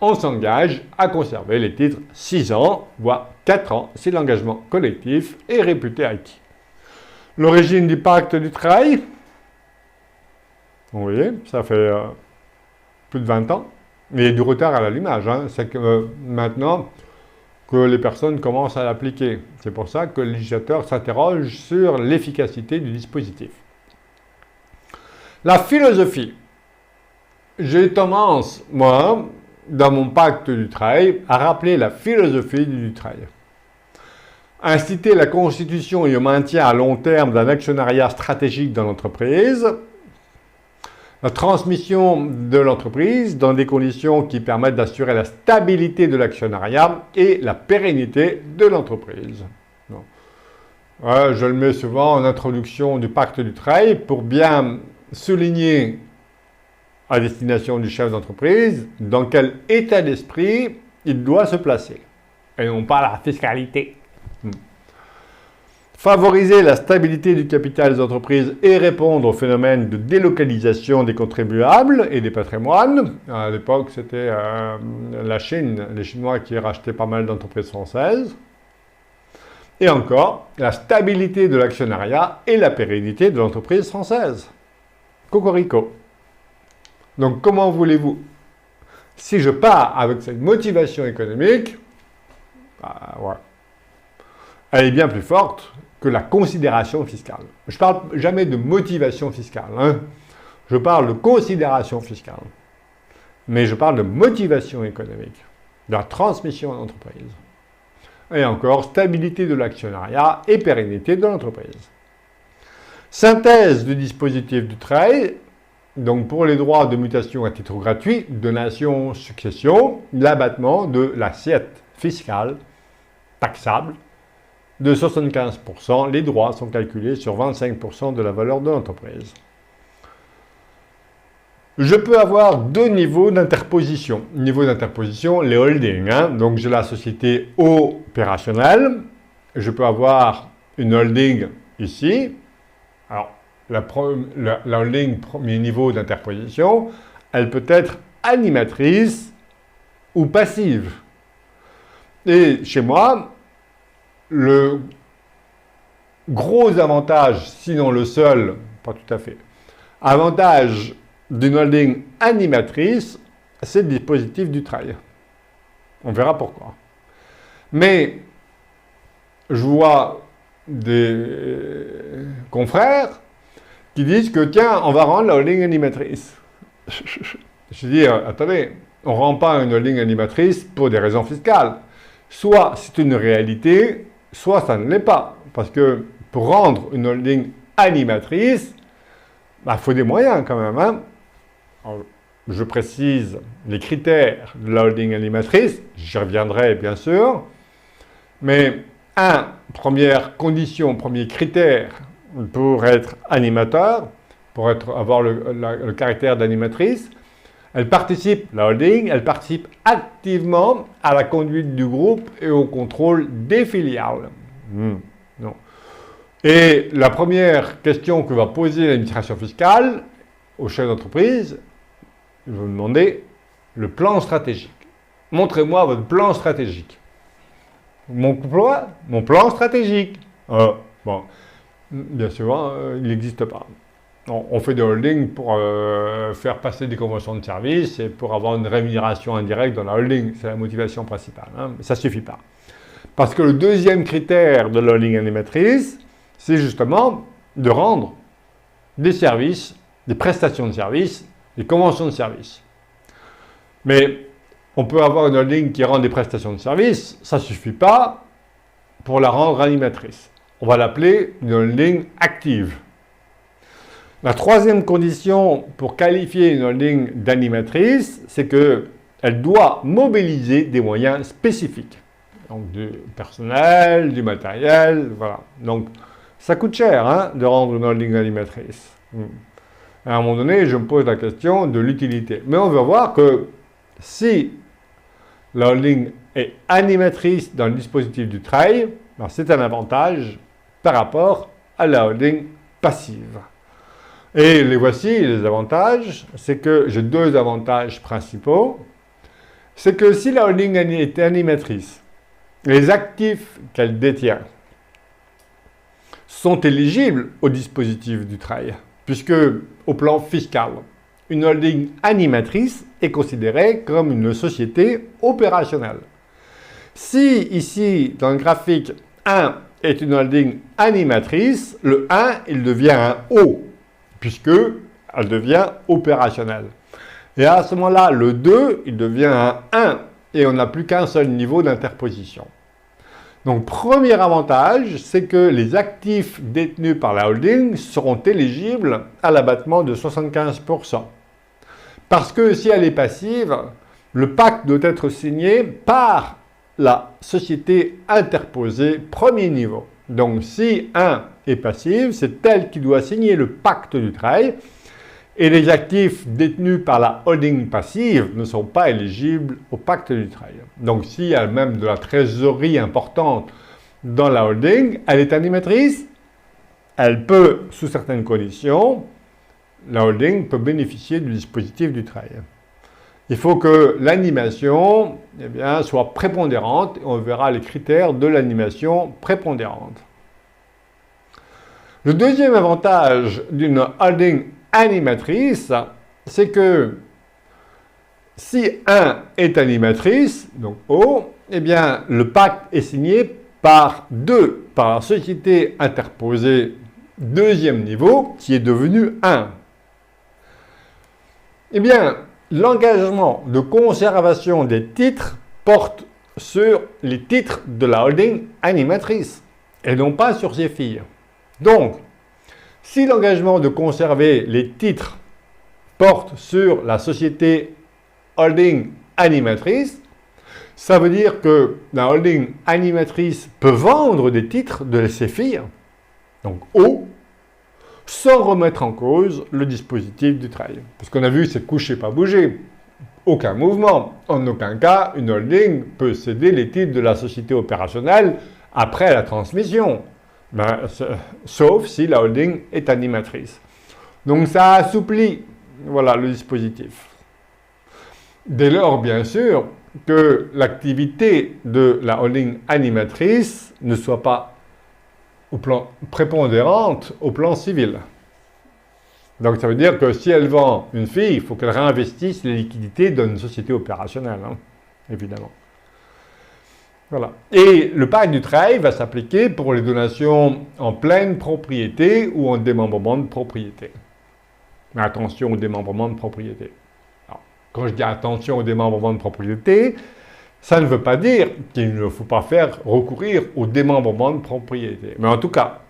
on s'engage à conserver les titres 6 ans, voire 4 ans, si l'engagement collectif est réputé acquis. L'origine du pacte du travail, vous voyez, ça fait plus de 20 ans, mais il y a du retard à l'allumage. Hein. C'est que maintenant que les personnes commencent à l'appliquer. C'est pour ça que le législateur s'interroge sur l'efficacité du dispositif. La philosophie. J'ai tendance, moi, dans mon pacte du travail, à rappeler la philosophie du travail. Inciter la constitution et le maintien à long terme d'un actionnariat stratégique dans l'entreprise, la transmission de l'entreprise dans des conditions qui permettent d'assurer la stabilité de l'actionnariat et la pérennité de l'entreprise. Je le mets souvent en introduction du pacte du travail pour bien souligner à destination du chef d'entreprise dans quel état d'esprit il doit se placer. Et non pas la fiscalité. Favoriser la stabilité du capital des entreprises et répondre au phénomène de délocalisation des contribuables et des patrimoines. À l'époque, c'était la Chine, les Chinois qui rachetaient pas mal d'entreprises françaises. Et encore, la stabilité de l'actionnariat et la pérennité de l'entreprise française. Cocorico. Donc, comment voulez-vous, si je pars avec cette motivation économique, ouais, elle est bien plus forte que la considération fiscale. Je ne parle jamais de motivation fiscale. Hein. Je parle de considération fiscale. Mais je parle de motivation économique, de la transmission d'entreprise. Et encore, stabilité de l'actionnariat et pérennité de l'entreprise. Synthèse du dispositif du travail. Donc, pour les droits de mutation à titre gratuit, donation, succession, l'abattement de l'assiette fiscale taxable de 75%, les droits sont calculés sur 25% de la valeur de l'entreprise. Je peux avoir deux niveaux d'interposition. Niveau d'interposition, les holdings. Hein. Donc, j'ai la société opérationnelle. Je peux avoir une holding ici. Alors, la holding, premier niveau d'interposition, elle peut être animatrice ou passive. Et chez moi, le gros avantage, sinon le seul, pas tout à fait, avantage d'une holding animatrice, c'est le dispositif du travail. On verra pourquoi. Mais je vois des confrères qui disent que tiens, on va rendre la holding animatrice. Je dis, attendez, on ne rend pas une holding animatrice pour des raisons fiscales. Soit c'est une réalité, soit ça ne l'est pas. Parce que pour rendre une holding animatrice, il faut des moyens quand même. Hein. Alors, je précise les critères de la holding animatrice, j'y reviendrai bien sûr. Mais première condition, premier critère pour être animateur, pour avoir le caractère d'animatrice, La holding, elle participe activement à la conduite du groupe et au contrôle des filiales. Non. Et la première question que va poser l'administration fiscale au chef d'entreprise, il va vous demander le plan stratégique. Montrez-moi votre plan stratégique. Mon plan stratégique. Bon, bien sûr, il n'existe pas. On fait des holdings pour faire passer des conventions de service et pour avoir une rémunération indirecte dans la holding. C'est la motivation principale. Mais ça ne suffit pas. Parce que le deuxième critère de la holding animatrice, c'est justement de rendre des services, des prestations de services, des conventions de services. Mais on peut avoir une holding qui rend des prestations de services, ça ne suffit pas pour la rendre animatrice. On va l'appeler une holding active. La troisième condition pour qualifier une holding d'animatrice, c'est qu'elle doit mobiliser des moyens spécifiques. Donc du personnel, du matériel, voilà. Donc ça coûte cher de rendre une holding animatrice. À un moment donné, je me pose la question de l'utilité. Mais on va voir que si la holding est animatrice dans le dispositif du trail, c'est un avantage par rapport à la holding passive. Et les voici, les avantages. C'est que j'ai deux avantages principaux. C'est que si la holding est animatrice, les actifs qu'elle détient sont éligibles au dispositif du trail, puisque au plan fiscal, une holding animatrice est considérée comme une société opérationnelle. Si ici, dans le graphique, 1 est une holding animatrice, le 1, il devient un O, puisqu'elle devient opérationnelle. Et à ce moment-là, le 2, il devient un 1, et on n'a plus qu'un seul niveau d'interposition. Donc, premier avantage, c'est que les actifs détenus par la holding seront éligibles à l'abattement de 75%. Parce que si elle est passive, le pacte doit être signé par la société interposée premier niveau. Donc, si 1 est passive, c'est elle qui doit signer le pacte du trail. Et les actifs détenus par la holding passive ne sont pas éligibles au pacte du trail. Donc, s'il y a même de la trésorerie importante dans la holding, elle est animatrice, elle peut, sous certaines conditions, la holding peut bénéficier du dispositif du trail. Il faut que l'animation soit prépondérante, et on verra les critères de l'animation prépondérante. Le deuxième avantage d'une holding animatrice, c'est que si 1 est animatrice, donc O, le pacte est signé par 2, par la société interposée deuxième niveau, qui est devenue 1. L'engagement de conservation des titres porte sur les titres de la holding animatrice, et non pas sur ses filles. Donc, si l'engagement de conserver les titres porte sur la société holding animatrice, ça veut dire que la holding animatrice peut vendre des titres de ses filles, donc O, sans remettre en cause le dispositif du trail. Parce qu'on a vu, c'est coucher, pas bouger. Aucun mouvement. En aucun cas, une holding peut céder les titres de la société opérationnelle après la transmission. Sauf si la holding est animatrice. Donc ça assouplit le dispositif. Dès lors, bien sûr, que l'activité de la holding animatrice ne soit pas au plan prépondérante au plan civil. Donc ça veut dire que si elle vend une fille, il faut qu'elle réinvestisse les liquidités dans une société opérationnelle, évidemment. Voilà. Et le pacte du trail va s'appliquer pour les donations en pleine propriété ou en démembrement de propriété. Mais attention au démembrement de propriété. Alors, quand je dis attention au démembrement de propriété, ça ne veut pas dire qu'il ne faut pas faire recourir au démembrement de propriété. Mais en tout cas,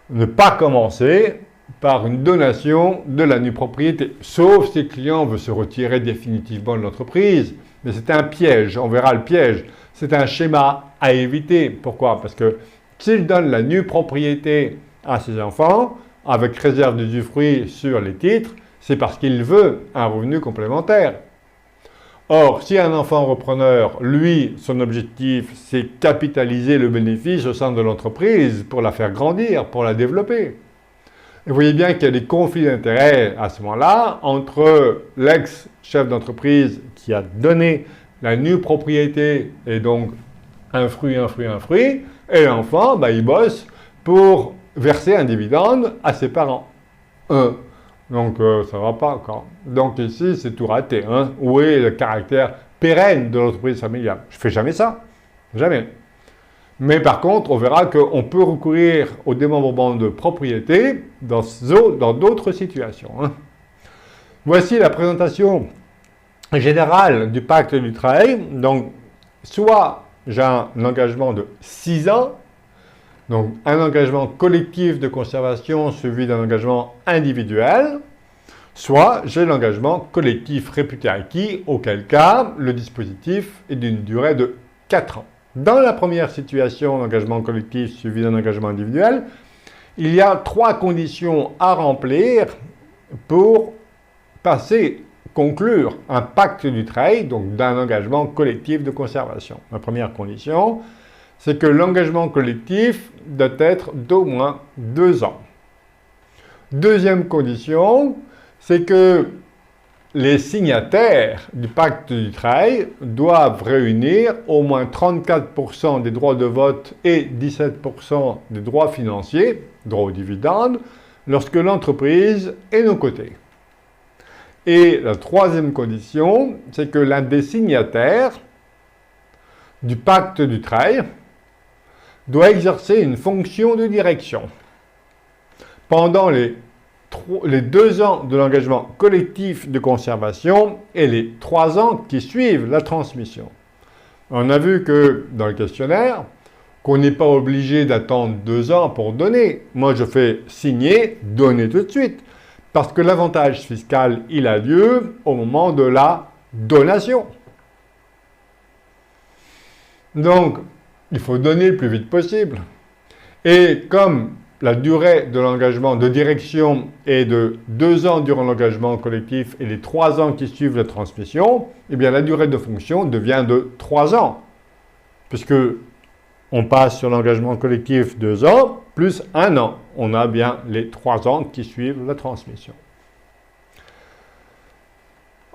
ne pas commencer par une donation de la nue propriété, sauf si le client veut se retirer définitivement de l'entreprise. Mais c'est un piège, on verra le piège. C'est un schéma à éviter. Pourquoi? Parce que s'il donne la nue propriété à ses enfants, avec réserve d'usufruit sur les titres, c'est parce qu'il veut un revenu complémentaire. Or, si un enfant repreneur, lui, son objectif, c'est capitaliser le bénéfice au sein de l'entreprise pour la faire grandir, pour la développer. Et vous voyez bien qu'il y a des conflits d'intérêts à ce moment-là entre l'ex-chef d'entreprise qui a donné la nue propriété et donc un fruit, et l'enfant, il bosse pour verser un dividende à ses parents. Donc, ça ne va pas encore. Donc, ici, c'est tout raté. Où est le caractère pérenne de l'entreprise familiale? Je ne fais jamais ça. Jamais. Mais par contre, on verra qu'on peut recourir au démembrement de propriété dans d'autres situations. Voici la présentation générale du pacte du travail. Donc, soit j'ai un engagement de 6 ans, donc un engagement collectif de conservation suivi d'un engagement individuel, soit j'ai l'engagement collectif réputé acquis, auquel cas le dispositif est d'une durée de 4 ans. Dans la première situation, l'engagement collectif suivi d'un engagement individuel, il y a 3 conditions à remplir pour conclure un pacte du travail, donc d'un engagement collectif de conservation. La première condition, c'est que l'engagement collectif doit être d'au moins 2 ans. Deuxième condition, c'est que les signataires du pacte du travail doivent réunir au moins 34% des droits de vote et 17% des droits financiers, droits aux dividendes, lorsque l'entreprise est non cotée. Et la troisième condition, c'est que l'un des signataires du pacte du travail doit exercer une fonction de direction pendant les 2 ans de l'engagement collectif de conservation et les 3 ans qui suivent la transmission. On a vu que dans le questionnaire, qu'on n'est pas obligé d'attendre 2 ans pour donner. Moi, je fais signer, donner tout de suite. Parce que l'avantage fiscal, il a lieu au moment de la donation. Donc, il faut donner le plus vite possible. Et comme la durée de l'engagement de direction est de 2 ans durant l'engagement collectif et les 3 ans qui suivent la transmission, eh bien la durée de fonction devient de 3 ans. Puisque on passe sur l'engagement collectif 2 ans plus 1 an. On a bien les 3 ans qui suivent la transmission.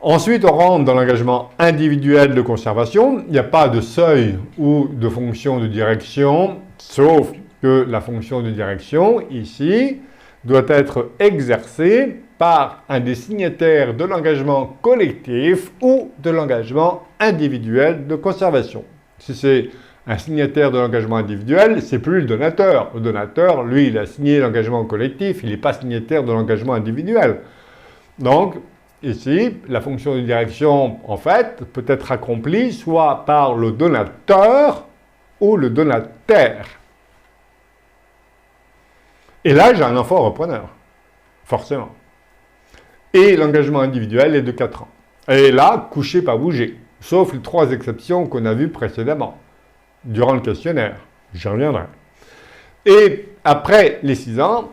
Ensuite, on rentre dans l'engagement individuel de conservation. Il n'y a pas de seuil ou de fonction de direction, sauf que la fonction de direction, ici, doit être exercée par un des signataires de l'engagement collectif ou de l'engagement individuel de conservation. Si c'est un signataire de l'engagement individuel, c'est plus le donateur. Le donateur, lui, il a signé l'engagement collectif, il n'est pas signataire de l'engagement individuel. Donc, ici, la fonction de direction, en fait, peut être accomplie soit par le donateur ou le donataire. Et là, j'ai un enfant repreneur, forcément. Et l'engagement individuel est de 4 ans. Et là, couché pas bouger, sauf les 3 exceptions qu'on a vues précédemment, durant le questionnaire. J'y reviendrai. Et après les 6 ans,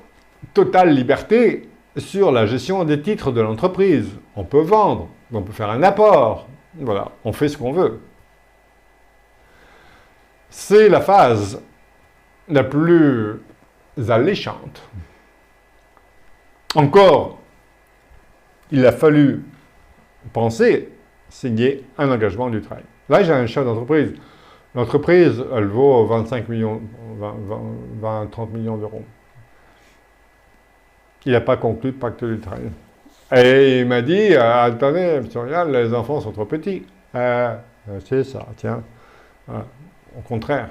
totale liberté sur la gestion des titres de l'entreprise. On peut vendre, on peut faire un apport. Voilà, on fait ce qu'on veut. C'est la phase la plus alléchante. Encore, il a fallu penser signer un engagement du travail. Là, j'ai un chef d'entreprise. L'entreprise, elle vaut 25 millions, 30 millions d'euros. Il n'a pas conclu de pacte du travail. Et il m'a dit, attendez, monsieur Rial, les enfants sont trop petits. C'est ça, tiens. Au contraire.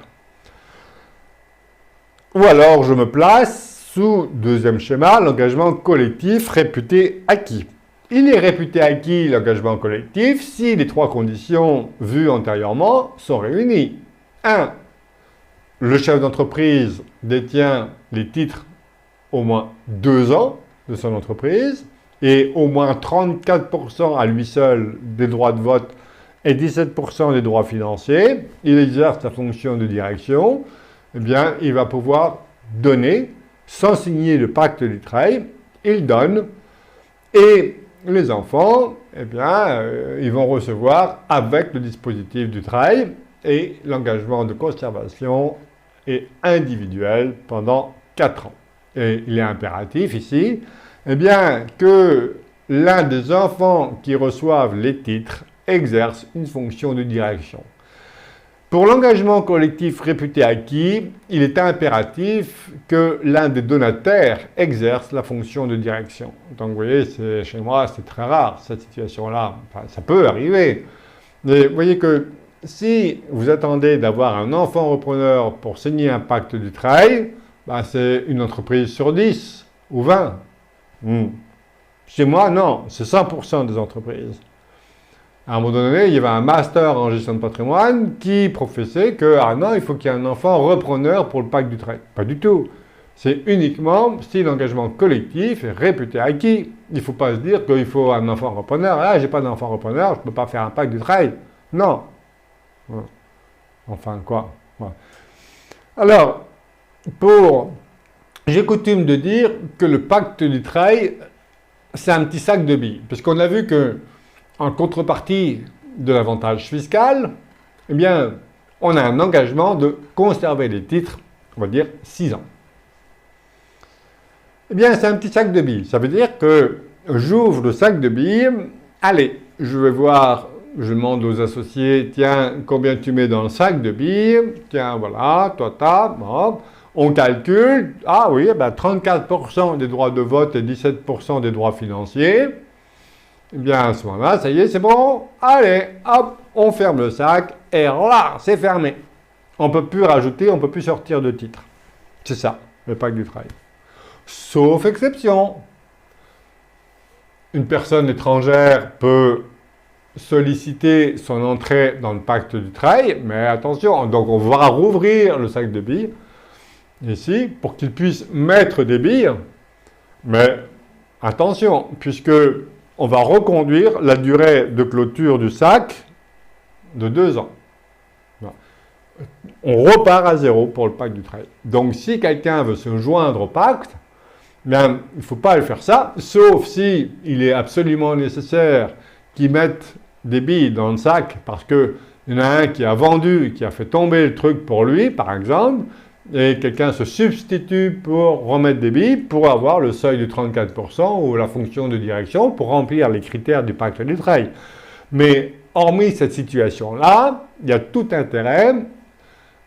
Ou alors, je me place sous deuxième schéma, l'engagement collectif réputé acquis. Il est réputé acquis, l'engagement collectif, si les 3 conditions vues antérieurement sont réunies. 1. Le chef d'entreprise détient les titres au moins 2 ans de son entreprise et au moins 34% à lui seul des droits de vote et 17% des droits financiers. Il exerce sa fonction de direction. Eh bien, il va pouvoir donner, sans signer le pacte du travail, il donne Et les enfants, eh bien, ils vont recevoir avec le dispositif du travail et l'engagement de conservation est individuel pendant 4 ans. Et il est impératif ici, eh bien, que l'un des enfants qui reçoivent les titres exerce une fonction de direction. Pour l'engagement collectif réputé acquis, il est impératif que l'un des donataires exerce la fonction de direction. Donc vous voyez, chez moi, c'est très rare cette situation-là. Enfin, ça peut arriver. Mais vous voyez que si vous attendez d'avoir un enfant repreneur pour signer un pacte du travail, ben c'est une entreprise sur 10 ou 20. Chez moi, non, c'est 100% des entreprises. À un moment donné, il y avait un master en gestion de patrimoine qui professait que, ah non, il faut qu'il y ait un enfant repreneur pour le pacte du travail. Pas du tout. C'est uniquement si l'engagement collectif est réputé acquis. Il ne faut pas se dire qu'il faut un enfant repreneur. Ah, j'ai pas d'enfant repreneur, je ne peux pas faire un pacte du travail. Non. Enfin, quoi. Alors, j'ai coutume de dire que le pacte du travail, c'est un petit sac de billes. Parce qu'on a vu que en contrepartie de l'avantage fiscal, eh bien, on a un engagement de conserver les titres, on va dire 6 ans. Eh bien, c'est un petit sac de billes. Ça veut dire que j'ouvre le sac de billes, allez, je vais voir, je demande aux associés, tiens, combien tu mets dans le sac de billes, tiens, voilà, toi, bon. On calcule, ah oui, ben 34% des droits de vote et 17% des droits financiers. Eh bien, à ce moment-là, ça y est, c'est bon. Allez, hop, on ferme le sac. Et là, c'est fermé. On ne peut plus rajouter, on ne peut plus sortir de titre. C'est ça, le pacte du travail. Sauf exception. Une personne étrangère peut solliciter son entrée dans le pacte du travail, mais attention, donc on va rouvrir le sac de billes, ici, pour qu'il puisse mettre des billes. Mais attention, puisque on va reconduire la durée de clôture du sac de 2 ans. On repart à 0 pour le pacte du travail. Donc, si quelqu'un veut se joindre au pacte, bien, il ne faut pas le faire ça, sauf si il est absolument nécessaire qu'il mette des billes dans le sac parce qu'il y en a un qui a vendu, qui a fait tomber le truc pour lui, par exemple, et quelqu'un se substitue pour remettre des billes pour avoir le seuil de 34% ou la fonction de direction pour remplir les critères du pacte du travail. Mais hormis cette situation-là, il y a tout intérêt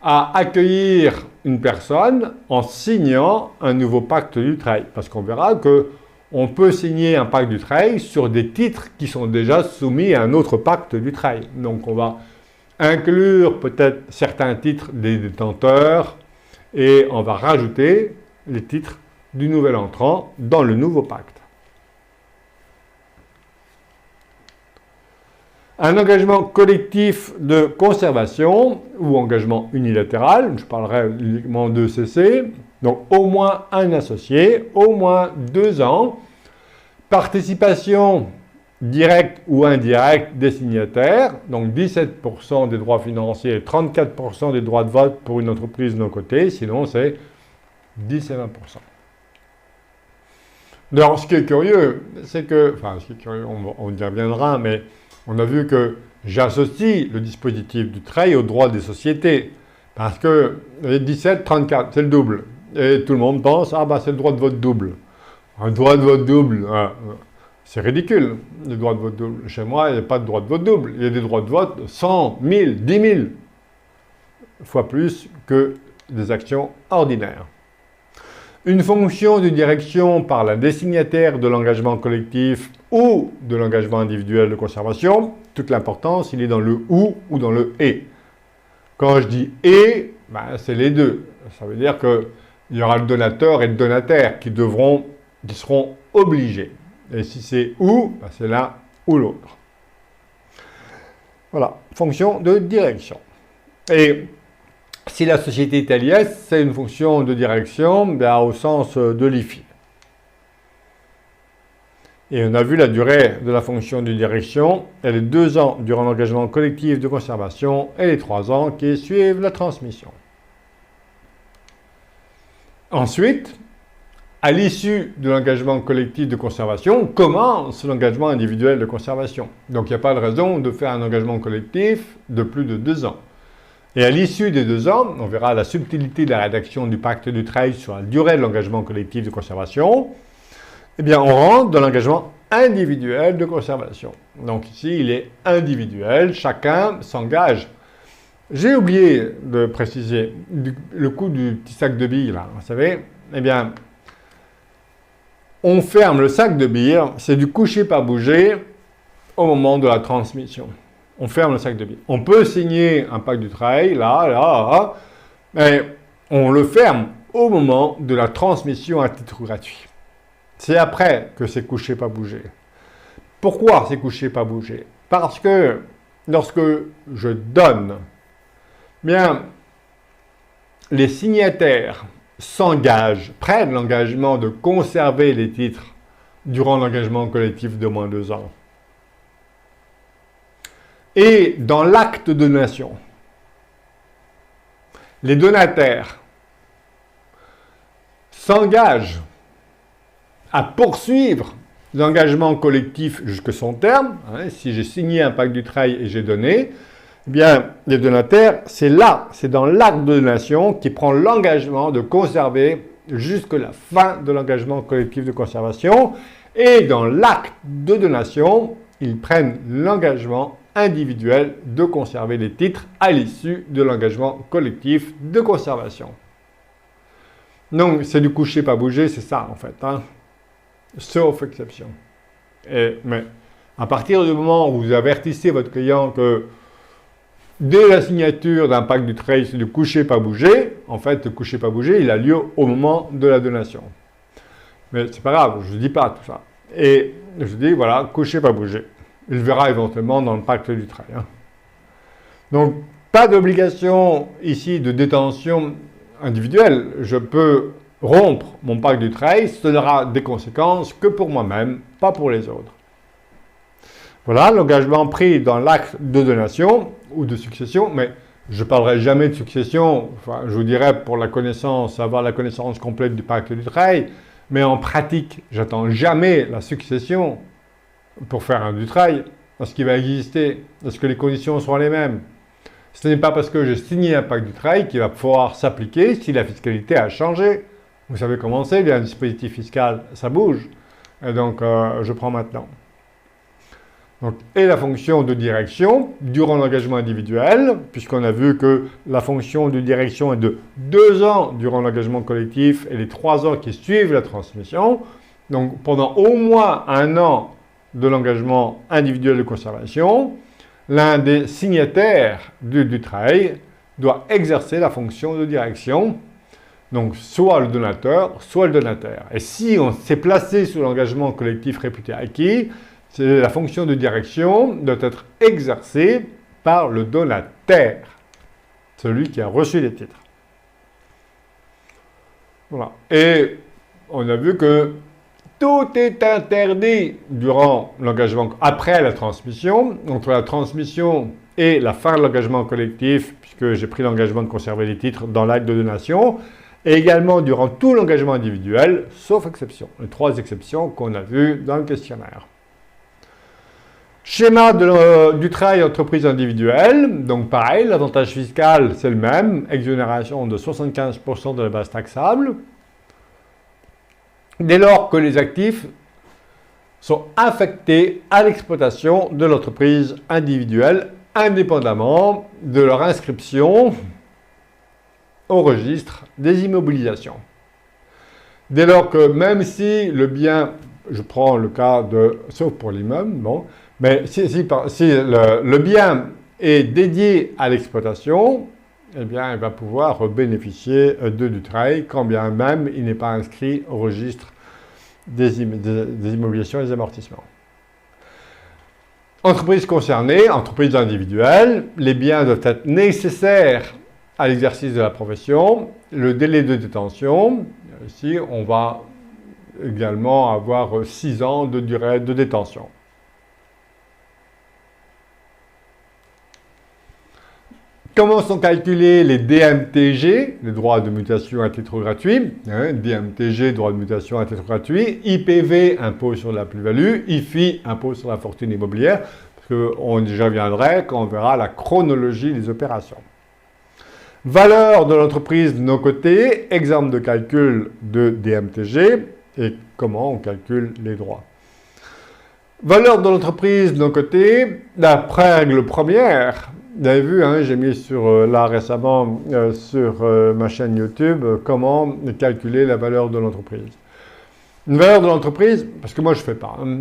à accueillir une personne en signant un nouveau pacte du travail. Parce qu'on verra qu'on peut signer un pacte du travail sur des titres qui sont déjà soumis à un autre pacte du travail. Donc on va inclure peut-être certains titres des détenteurs, et on va rajouter les titres du nouvel entrant dans le nouveau pacte. Un engagement collectif de conservation ou engagement unilatéral, je parlerai uniquement de CC, donc au moins un associé, au moins 2 ans, participation directe ou indirecte des signataires, donc 17% des droits financiers et 34% des droits de vote pour une entreprise non cotée, sinon c'est 10 et 20%. Alors, ce qui est curieux, c'est que, enfin, ce qui est curieux, on y reviendra, mais on a vu que j'associe le dispositif du travail au droit des sociétés, parce que les 17, 34, c'est le double. Et tout le monde pense, ah bah c'est le droit de vote double. Un droit de vote double, c'est ridicule, le droit de vote double. Chez moi, il n'y a pas de droit de vote double. Il y a des droits de vote 100, 1000, 10 000 fois plus que des actions ordinaires. Une fonction de direction par la destinataire de l'engagement collectif ou de l'engagement individuel de conservation, toute l'importance, il est dans le ou dans le et. Quand je dis et, ben, c'est les deux. Ça veut dire qu'il y aura le donateur et le donataire qui seront obligés. Et si c'est ou, ben c'est l'un ou l'autre. Voilà, fonction de direction. Et si la société est LIS, c'est une fonction de direction ben, au sens de l'IFI. Et on a vu la durée de la fonction de direction, elle est 2 ans durant l'engagement collectif de conservation et les 3 ans qui suivent la transmission. Ensuite, à l'issue de l'engagement collectif de conservation, commence l'engagement individuel de conservation. Donc il n'y a pas de raison de faire un engagement collectif de plus de 2 ans. Et à l'issue des 2 ans, on verra la subtilité de la rédaction du pacte du travail sur la durée de l'engagement collectif de conservation. Eh bien, on rentre dans l'engagement individuel de conservation. Donc ici, il est individuel, chacun s'engage. J'ai oublié de préciser le coup du petit sac de billes, là, vous savez. Eh bien, on ferme le sac de billes, c'est du coucher pas bouger au moment de la transmission. On ferme le sac de billes. On peut signer un pacte du travail, là, mais on le ferme au moment de la transmission à titre gratuit. C'est après que c'est couché pas bouger. Pourquoi c'est couché pas bouger? Parce que lorsque je donne, bien, les signataires s'engagent, prennent l'engagement de conserver les titres durant l'engagement collectif de moins de 2 ans. Et dans l'acte de donation, les donataires s'engagent à poursuivre l'engagement collectif jusqu'à son terme. Si j'ai signé un pacte du travail et j'ai donné, eh bien, les donataires, c'est là, c'est dans l'acte de donation qui prend l'engagement de conserver jusqu'à la fin de l'engagement collectif de conservation. Et dans l'acte de donation, ils prennent l'engagement individuel de conserver les titres à l'issue de l'engagement collectif de conservation. Donc, c'est du coucher pas bouger, c'est ça en fait, sauf exception. Mais à partir du moment où vous avertissez votre client que dès la signature d'un pacte du travail, c'est du coucher pas bouger, en fait, le coucher pas bouger, il a lieu au moment de la donation. Mais c'est pas grave, je ne dis pas tout ça. Et je dis, voilà, coucher pas bouger. Il verra éventuellement dans le pacte du travail. Donc, pas d'obligation ici de détention individuelle. Je peux rompre mon pacte du travail, ce n'aura des conséquences que pour moi-même, pas pour les autres. Voilà l'engagement pris dans l'acte de donation ou de succession, mais je ne parlerai jamais de succession, enfin, je vous dirais pour la connaissance, avoir la connaissance complète du pacte du travail, mais en pratique, j'attends jamais la succession pour faire un du travail, parce qu'il va exister, parce que les conditions seront les mêmes. Ce n'est pas parce que j'ai signé un pacte du travail qu'il va pouvoir s'appliquer si la fiscalité a changé. Vous savez comment c'est, il y a un dispositif fiscal, ça bouge. Et donc, je prends maintenant. Donc, et la fonction de direction durant l'engagement individuel, puisqu'on a vu que la fonction de direction est de 2 ans durant l'engagement collectif et les 3 ans qui suivent la transmission. Donc, pendant au moins 1 an de l'engagement individuel de conservation, l'un des signataires du travail doit exercer la fonction de direction. Donc, soit le donateur, soit le donataire. Et si on s'est placé sous l'engagement collectif réputé acquis, la fonction de direction doit être exercée par le donataire, celui qui a reçu les titres. Voilà. Et on a vu que tout est interdit durant l'engagement, après la transmission, entre la transmission et la fin de l'engagement collectif, puisque j'ai pris l'engagement de conserver les titres dans l'acte de donation, et également durant tout l'engagement individuel, sauf exception. Les 3 exceptions qu'on a vues dans le questionnaire. Schéma du travail entreprise individuelle, donc pareil, l'avantage fiscal c'est le même, exonération de 75% de la base taxable. Dès lors que les actifs sont affectés à l'exploitation de l'entreprise individuelle, indépendamment de leur inscription au registre des immobilisations. Dès lors que même si le bien, je prends le cas de, sauf pour l'immeuble, bon, mais si le bien est dédié à l'exploitation, eh bien, il va pouvoir bénéficier du travail, quand bien même il n'est pas inscrit au registre des immobilisations et des amortissements. Entreprise concernée, entreprise individuelle, les biens doivent être nécessaires à l'exercice de la profession, le délai de détention, ici on va également avoir 6 ans de durée de détention. Comment sont calculés les DMTG, les droits de mutation à titre gratuit, DMTG, droit de mutation à titre gratuit, IPV, impôt sur la plus-value, IFI, impôt sur la fortune immobilière, parce qu'on y reviendrait quand on verra la chronologie des opérations. Valeur de l'entreprise de nos côtés, exemple de calcul de DMTG, et comment on calcule les droits. Valeur de l'entreprise de nos côtés, la règle première. Vous avez vu, hein, j'ai mis là récemment sur ma chaîne YouTube comment calculer la valeur de l'entreprise. Une valeur de l'entreprise, parce que moi je ne fais pas, hein,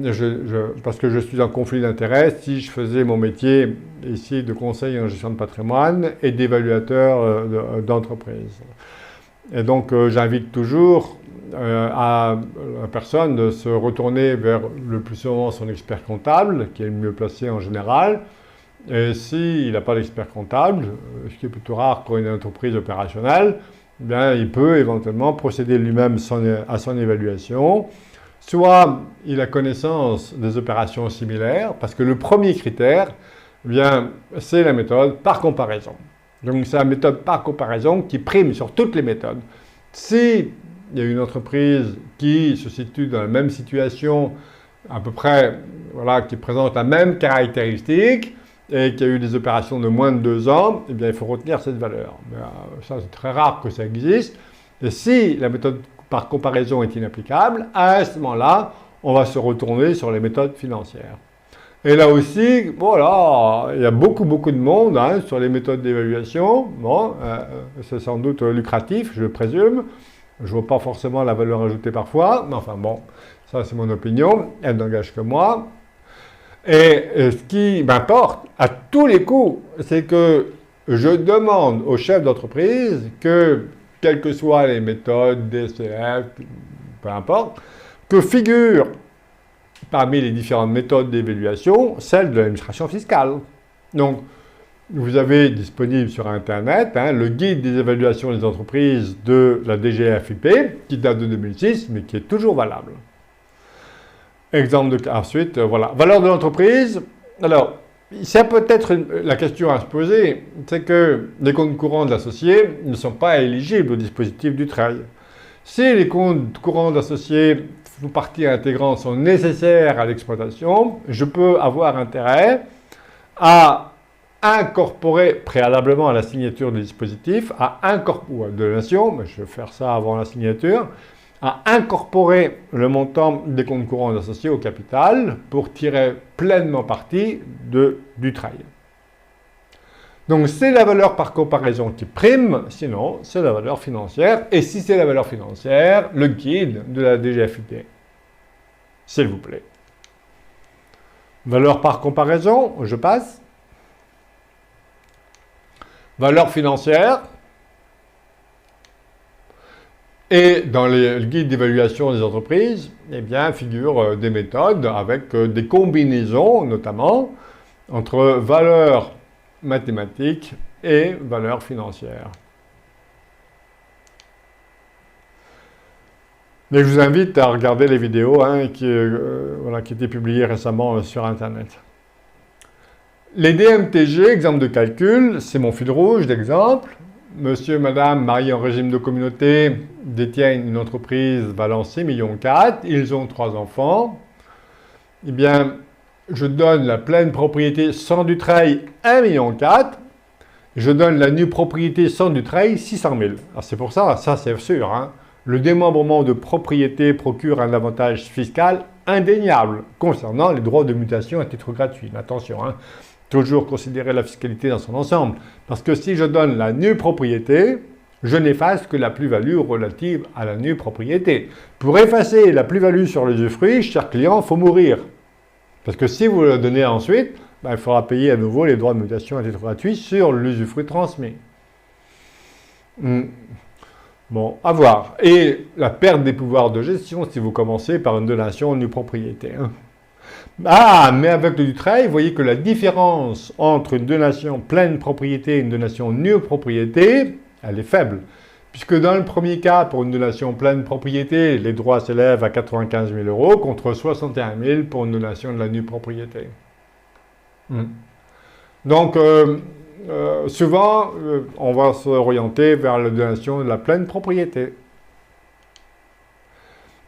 parce que je suis en conflit d'intérêts si je faisais mon métier ici de conseil en gestion de patrimoine et d'évaluateur d'entreprise. Et donc j'invite toujours à la personne de se retourner vers le plus souvent son expert comptable, qui est le mieux placé en général. Et s'il n'a pas d'expert comptable, ce qui est plutôt rare pour une entreprise opérationnelle, bien, il peut éventuellement procéder lui-même à son évaluation. Soit il a connaissance des opérations similaires, parce que le premier critère, c'est la méthode par comparaison. Donc c'est la méthode par comparaison qui prime sur toutes les méthodes. Si il y a une entreprise qui se situe dans la même situation, à peu près, voilà, qui présente la même caractéristique, et qui a eu des opérations de moins de 2 ans, eh bien, il faut retenir cette valeur. Mais, ça, c'est très rare que ça existe. Et si la méthode par comparaison est inapplicable, à ce moment-là, on va se retourner sur les méthodes financières. Et là aussi, voilà, il y a beaucoup de monde hein, sur les méthodes d'évaluation. Bon, c'est sans doute lucratif, je présume. Je ne vois pas forcément la valeur ajoutée parfois, mais enfin bon, ça c'est mon opinion, elle n'engage que moi. Et ce qui m'importe à tous les coups, c'est que je demande au chef d'entreprise que, quelles que soient les méthodes, DCF, peu importe, que figure parmi les différentes méthodes d'évaluation celle de l'administration fiscale. Donc, vous avez disponible sur Internet hein, le guide des évaluations des entreprises de la DGFiP, qui date de 2006, mais qui est toujours valable. Exemple de ensuite, voilà. Valeur de l'entreprise. Alors, c'est peut-être la question à se poser, c'est que les comptes courants de l'associé ne sont pas éligibles au dispositif du TREI. Si les comptes courants d'associé ou parties intégrantes sont nécessaires à l'exploitation, je peux avoir intérêt à incorporer préalablement à la signature du dispositif, ou à la donation, mais je vais faire ça avant la signature, à incorporer le montant des comptes courants associés au capital pour tirer pleinement parti du TREI. Donc c'est la valeur par comparaison qui prime, sinon c'est la valeur financière. Et si c'est la valeur financière, le guide de la DGFiP. S'il vous plaît. Valeur par comparaison, je passe. Valeur financière. Et dans le guide d'évaluation des entreprises, eh bien, figurent des méthodes avec des combinaisons, notamment, entre valeur mathématique et valeur financière. Mais je vous invite à regarder les vidéos hein, qui étaient publiées récemment sur Internet. Les DMTG, exemple de calcul, c'est mon fil rouge d'exemple. Monsieur, madame, mariés en régime de communauté, détiennent une entreprise valant 6,4 millions. Ils ont 3 enfants. Eh bien, je donne la pleine propriété sans du TREI 1,4 million. Je donne la nue propriété sans du TREI 600 000. Alors c'est pour ça, ça c'est sûr, hein, le démembrement de propriété procure un avantage fiscal indéniable concernant les droits de mutation à titre gratuit. Mais attention, hein, toujours considérer la fiscalité dans son ensemble. Parce que si je donne la nue propriété, je n'efface que la plus-value relative à la nue propriété. Pour effacer la plus-value sur l'usufruit, cher client, il faut mourir. Parce que si vous le donnez ensuite, il faudra payer à nouveau les droits de mutation à titre gratuit sur l'usufruit transmis. Bon, à voir. Et la perte des pouvoirs de gestion si vous commencez par une donation nue propriété. Hein. Ah, mais avec le TREI, vous voyez que la différence entre une donation pleine propriété et une donation nue propriété, elle est faible. Puisque dans le premier cas, pour une donation pleine propriété, les droits s'élèvent à 95 000 € contre 61 000 pour une donation de la nue propriété. Donc, souvent, on va s'orienter vers la donation de la pleine propriété.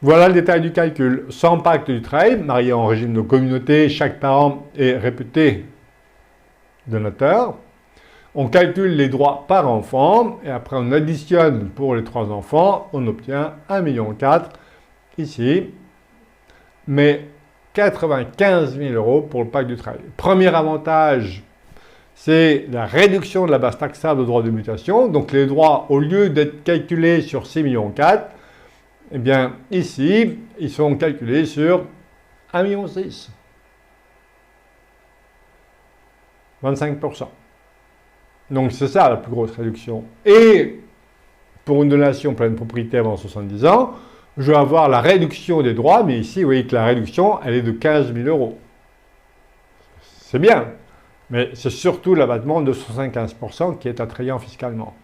Voilà le détail du calcul. Sans pacte du travail, marié en régime de communauté, chaque parent est réputé donateur. On calcule les droits par enfant et après on additionne pour les 3 enfants, on obtient 1,4 million ici, mais 95 000 € pour le pacte du travail. Premier avantage, c'est la réduction de la base taxable aux droits de mutation. Donc les droits, au lieu d'être calculés sur 6,4 millions, eh bien ici, ils sont calculés sur 1,6 million. 25%. Donc c'est ça la plus grosse réduction. Et pour une donation pleine propriété avant 70 ans, je vais avoir la réduction des droits, mais ici, vous voyez que la réduction, elle est de 15 000 €. C'est bien, mais c'est surtout l'abattement de 75% qui est attrayant fiscalement.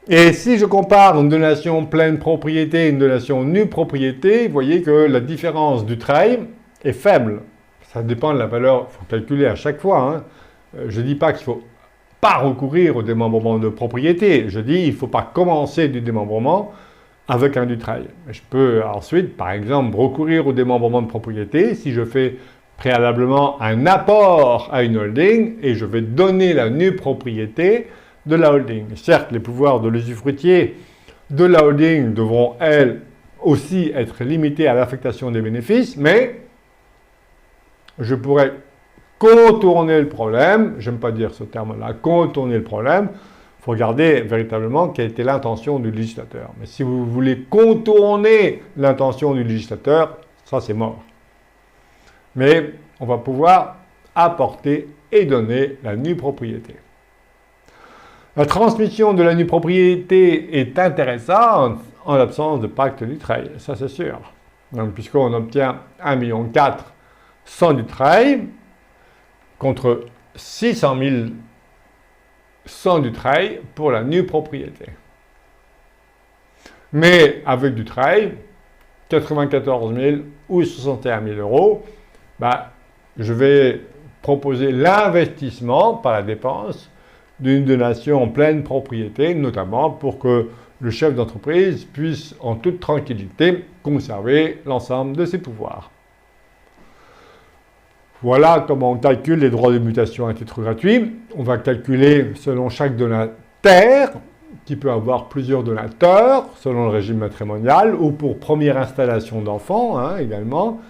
Et si je compare une donation pleine propriété et une donation nue propriété, vous voyez que la différence du travail est faible. Ça dépend de la valeur, il faut calculer à chaque fois. Hein. Je ne dis pas qu'il faut pas recourir au démembrement de propriété. Je dis qu'il ne faut pas commencer du démembrement avec un du travail. Je peux ensuite, par exemple, recourir au démembrement de propriété si je fais préalablement un apport à une holding et je vais donner la nue propriété de la holding. Certes, les pouvoirs de l'usufruitier de la holding devront, elles, aussi être limités à l'affectation des bénéfices, mais je pourrais contourner le problème, j'aime pas dire ce terme-là, contourner le problème, il faut regarder véritablement quelle était l'intention du législateur. Mais si vous voulez contourner l'intention du législateur, ça c'est mort. Mais on va pouvoir apporter et donner la nue propriété. La transmission de la nue propriété est intéressante en l'absence de pacte du travail, ça c'est sûr. Donc puisqu'on obtient 1,4 million sans du travail, contre 600 000 sans du travail pour la nue propriété. Mais avec du travail, 94 000 ou 61 000 €, je vais proposer l'investissement par la dépense d'une donation en pleine propriété, notamment pour que le chef d'entreprise puisse en toute tranquillité conserver l'ensemble de ses pouvoirs. Voilà comment on calcule les droits de mutation à titre gratuit. On va calculer selon chaque donataire, qui peut avoir plusieurs donateurs, selon le régime matrimonial, ou pour première installation d'enfants également.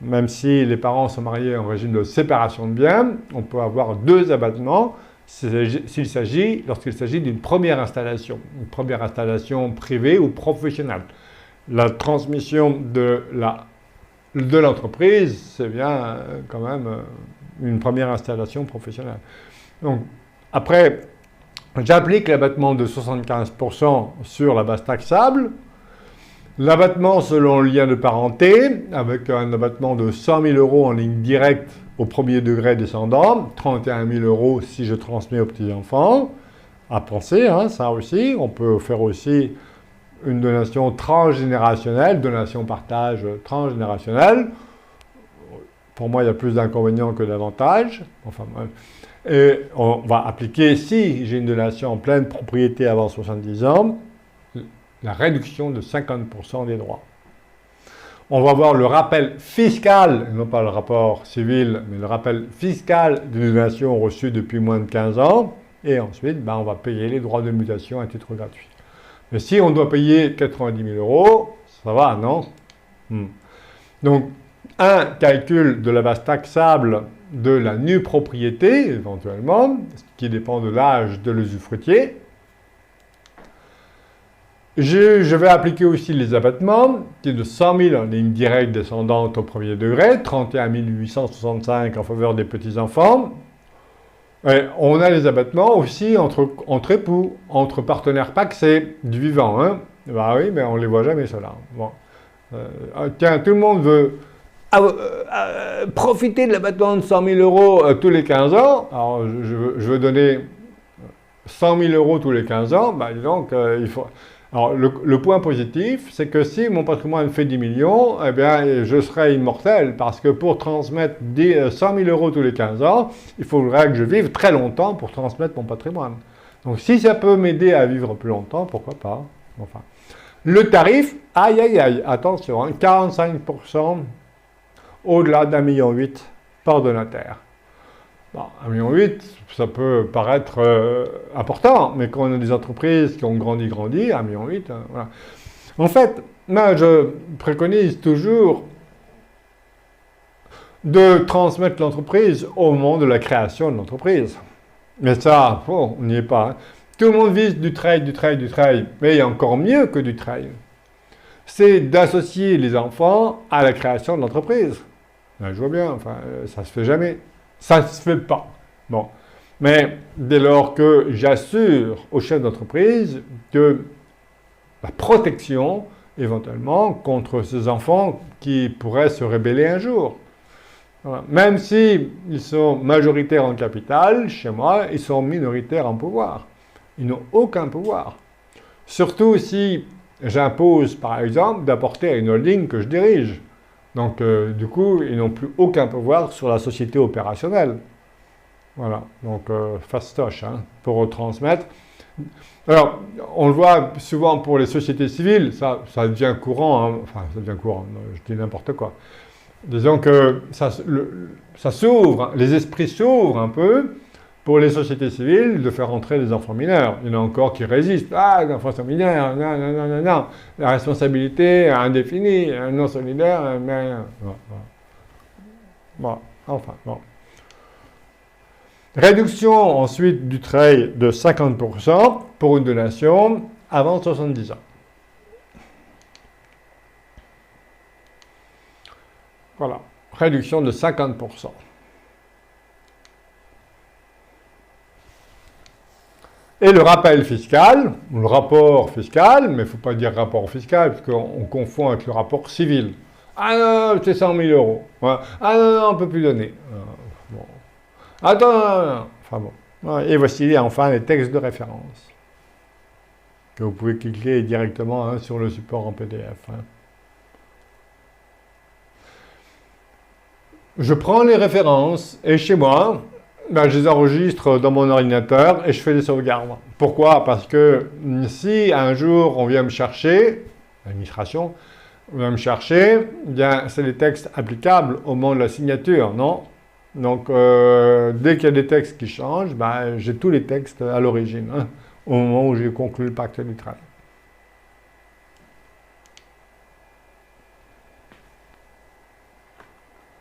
Même si les parents sont mariés en régime de séparation de biens, on peut avoir 2 abattements lorsqu'il s'agit d'une première installation privée ou professionnelle. La transmission de l'entreprise, c'est bien quand même une première installation professionnelle. Donc, après, j'applique l'abattement de 75% sur la base taxable, l'abattement selon le lien de parenté, avec un abattement de 100 000 € en ligne directe au premier degré descendant, 31 000 € si je transmets aux petits-enfants. À penser, ça aussi. On peut faire aussi une donation transgénérationnelle, donation-partage transgénérationnelle. Pour moi, il y a plus d'inconvénients que d'avantages. Enfin, et on va appliquer, si j'ai une donation en pleine propriété avant 70 ans, la réduction de 50% des droits. On va voir le rappel fiscal, non pas le rapport civil, mais le rappel fiscal d'une donation reçue depuis moins de 15 ans. Et ensuite, on va payer les droits de mutation à titre gratuit. Mais si on doit payer 90 000 €, ça va, non? Donc, un calcul de la base taxable de la nue propriété, éventuellement, qui dépend de l'âge de l'usufruitier. Je vais appliquer aussi les abattements, qui est de 100 000 en ligne directe descendante au premier degré, 31 865 en faveur des petits-enfants. On a les abattements aussi entre époux, entre partenaires pacsés, du vivant. Oui, mais on ne les voit jamais, ceux-là. Bon. Tiens, tout le monde veut profiter de l'abattement de 100 000 € tous les 15 ans. Alors, je veux donner 100 000 € tous les 15 ans. Donc, il faut... Alors, le point positif, c'est que si mon patrimoine fait 10 millions, eh bien, je serai immortel parce que pour transmettre 100 000 euros tous les 15 ans, il faudrait que je vive très longtemps pour transmettre mon patrimoine. Donc, si ça peut m'aider à vivre plus longtemps, pourquoi pas? Enfin. Le tarif, aïe aïe aïe, attention, hein, 45% au-delà d'1,8 million par donataire. Bon, 1,8 million, ça peut paraître important, mais quand on a des entreprises qui ont grandi, 1,8 million, voilà. En fait, moi, je préconise toujours de transmettre l'entreprise au moment de la création de l'entreprise. Mais ça, on n'y est pas. Hein. Tout le monde vise du trail, mais il y a encore mieux que du trail. C'est d'associer les enfants à la création de l'entreprise. Je vois bien, enfin, ça se fait jamais. Ça ne se fait pas. Bon. Mais dès lors que j'assure au chef d'entreprise que la protection, éventuellement, contre ces enfants qui pourraient se rébeller un jour. Voilà. Même s'ils sont majoritaires en capital, chez moi, ils sont minoritaires en pouvoir. Ils n'ont aucun pouvoir. Surtout si j'impose, par exemple, d'apporter à une holding que je dirige. Donc, du coup, ils n'ont plus aucun pouvoir sur la société opérationnelle. Voilà, donc fastoche, hein, pour retransmettre. Alors, on le voit souvent pour les sociétés civiles, ça devient courant, hein, enfin, ça devient courant, je dis n'importe quoi. Disons que ça s'ouvre, les esprits s'ouvrent un peu pour les sociétés civiles de faire entrer des enfants mineurs. Il y en a encore qui résistent. Ah, les enfants sont mineurs, non, non, non, non, non. La responsabilité indéfinie, non solidaire, mais... Bon, enfin, bon. Réduction ensuite du trail de 50% pour une donation avant 70 ans. Voilà, réduction de 50%. Et le rappel fiscal, le rapport fiscal, mais il ne faut pas dire rapport fiscal, parce qu'on confond avec le rapport civil. Ah non, c'est 100 000 euros. Ouais. Ah non, non, on ne peut plus donner. Bon. Attends, non, non. Enfin bon. Et voici enfin les textes de référence, que vous pouvez cliquer directement hein, sur le support en PDF. Hein. Je prends les références, et chez moi, ben, je les enregistre dans mon ordinateur et je fais des sauvegardes. Pourquoi? Parce que si un jour on vient me chercher, l'administration vient me chercher, bien c'est les textes applicables au moment de la signature, non? Donc dès qu'il y a des textes qui changent, ben, j'ai tous les textes à l'origine, hein, au moment où j'ai conclu le pacte du travail.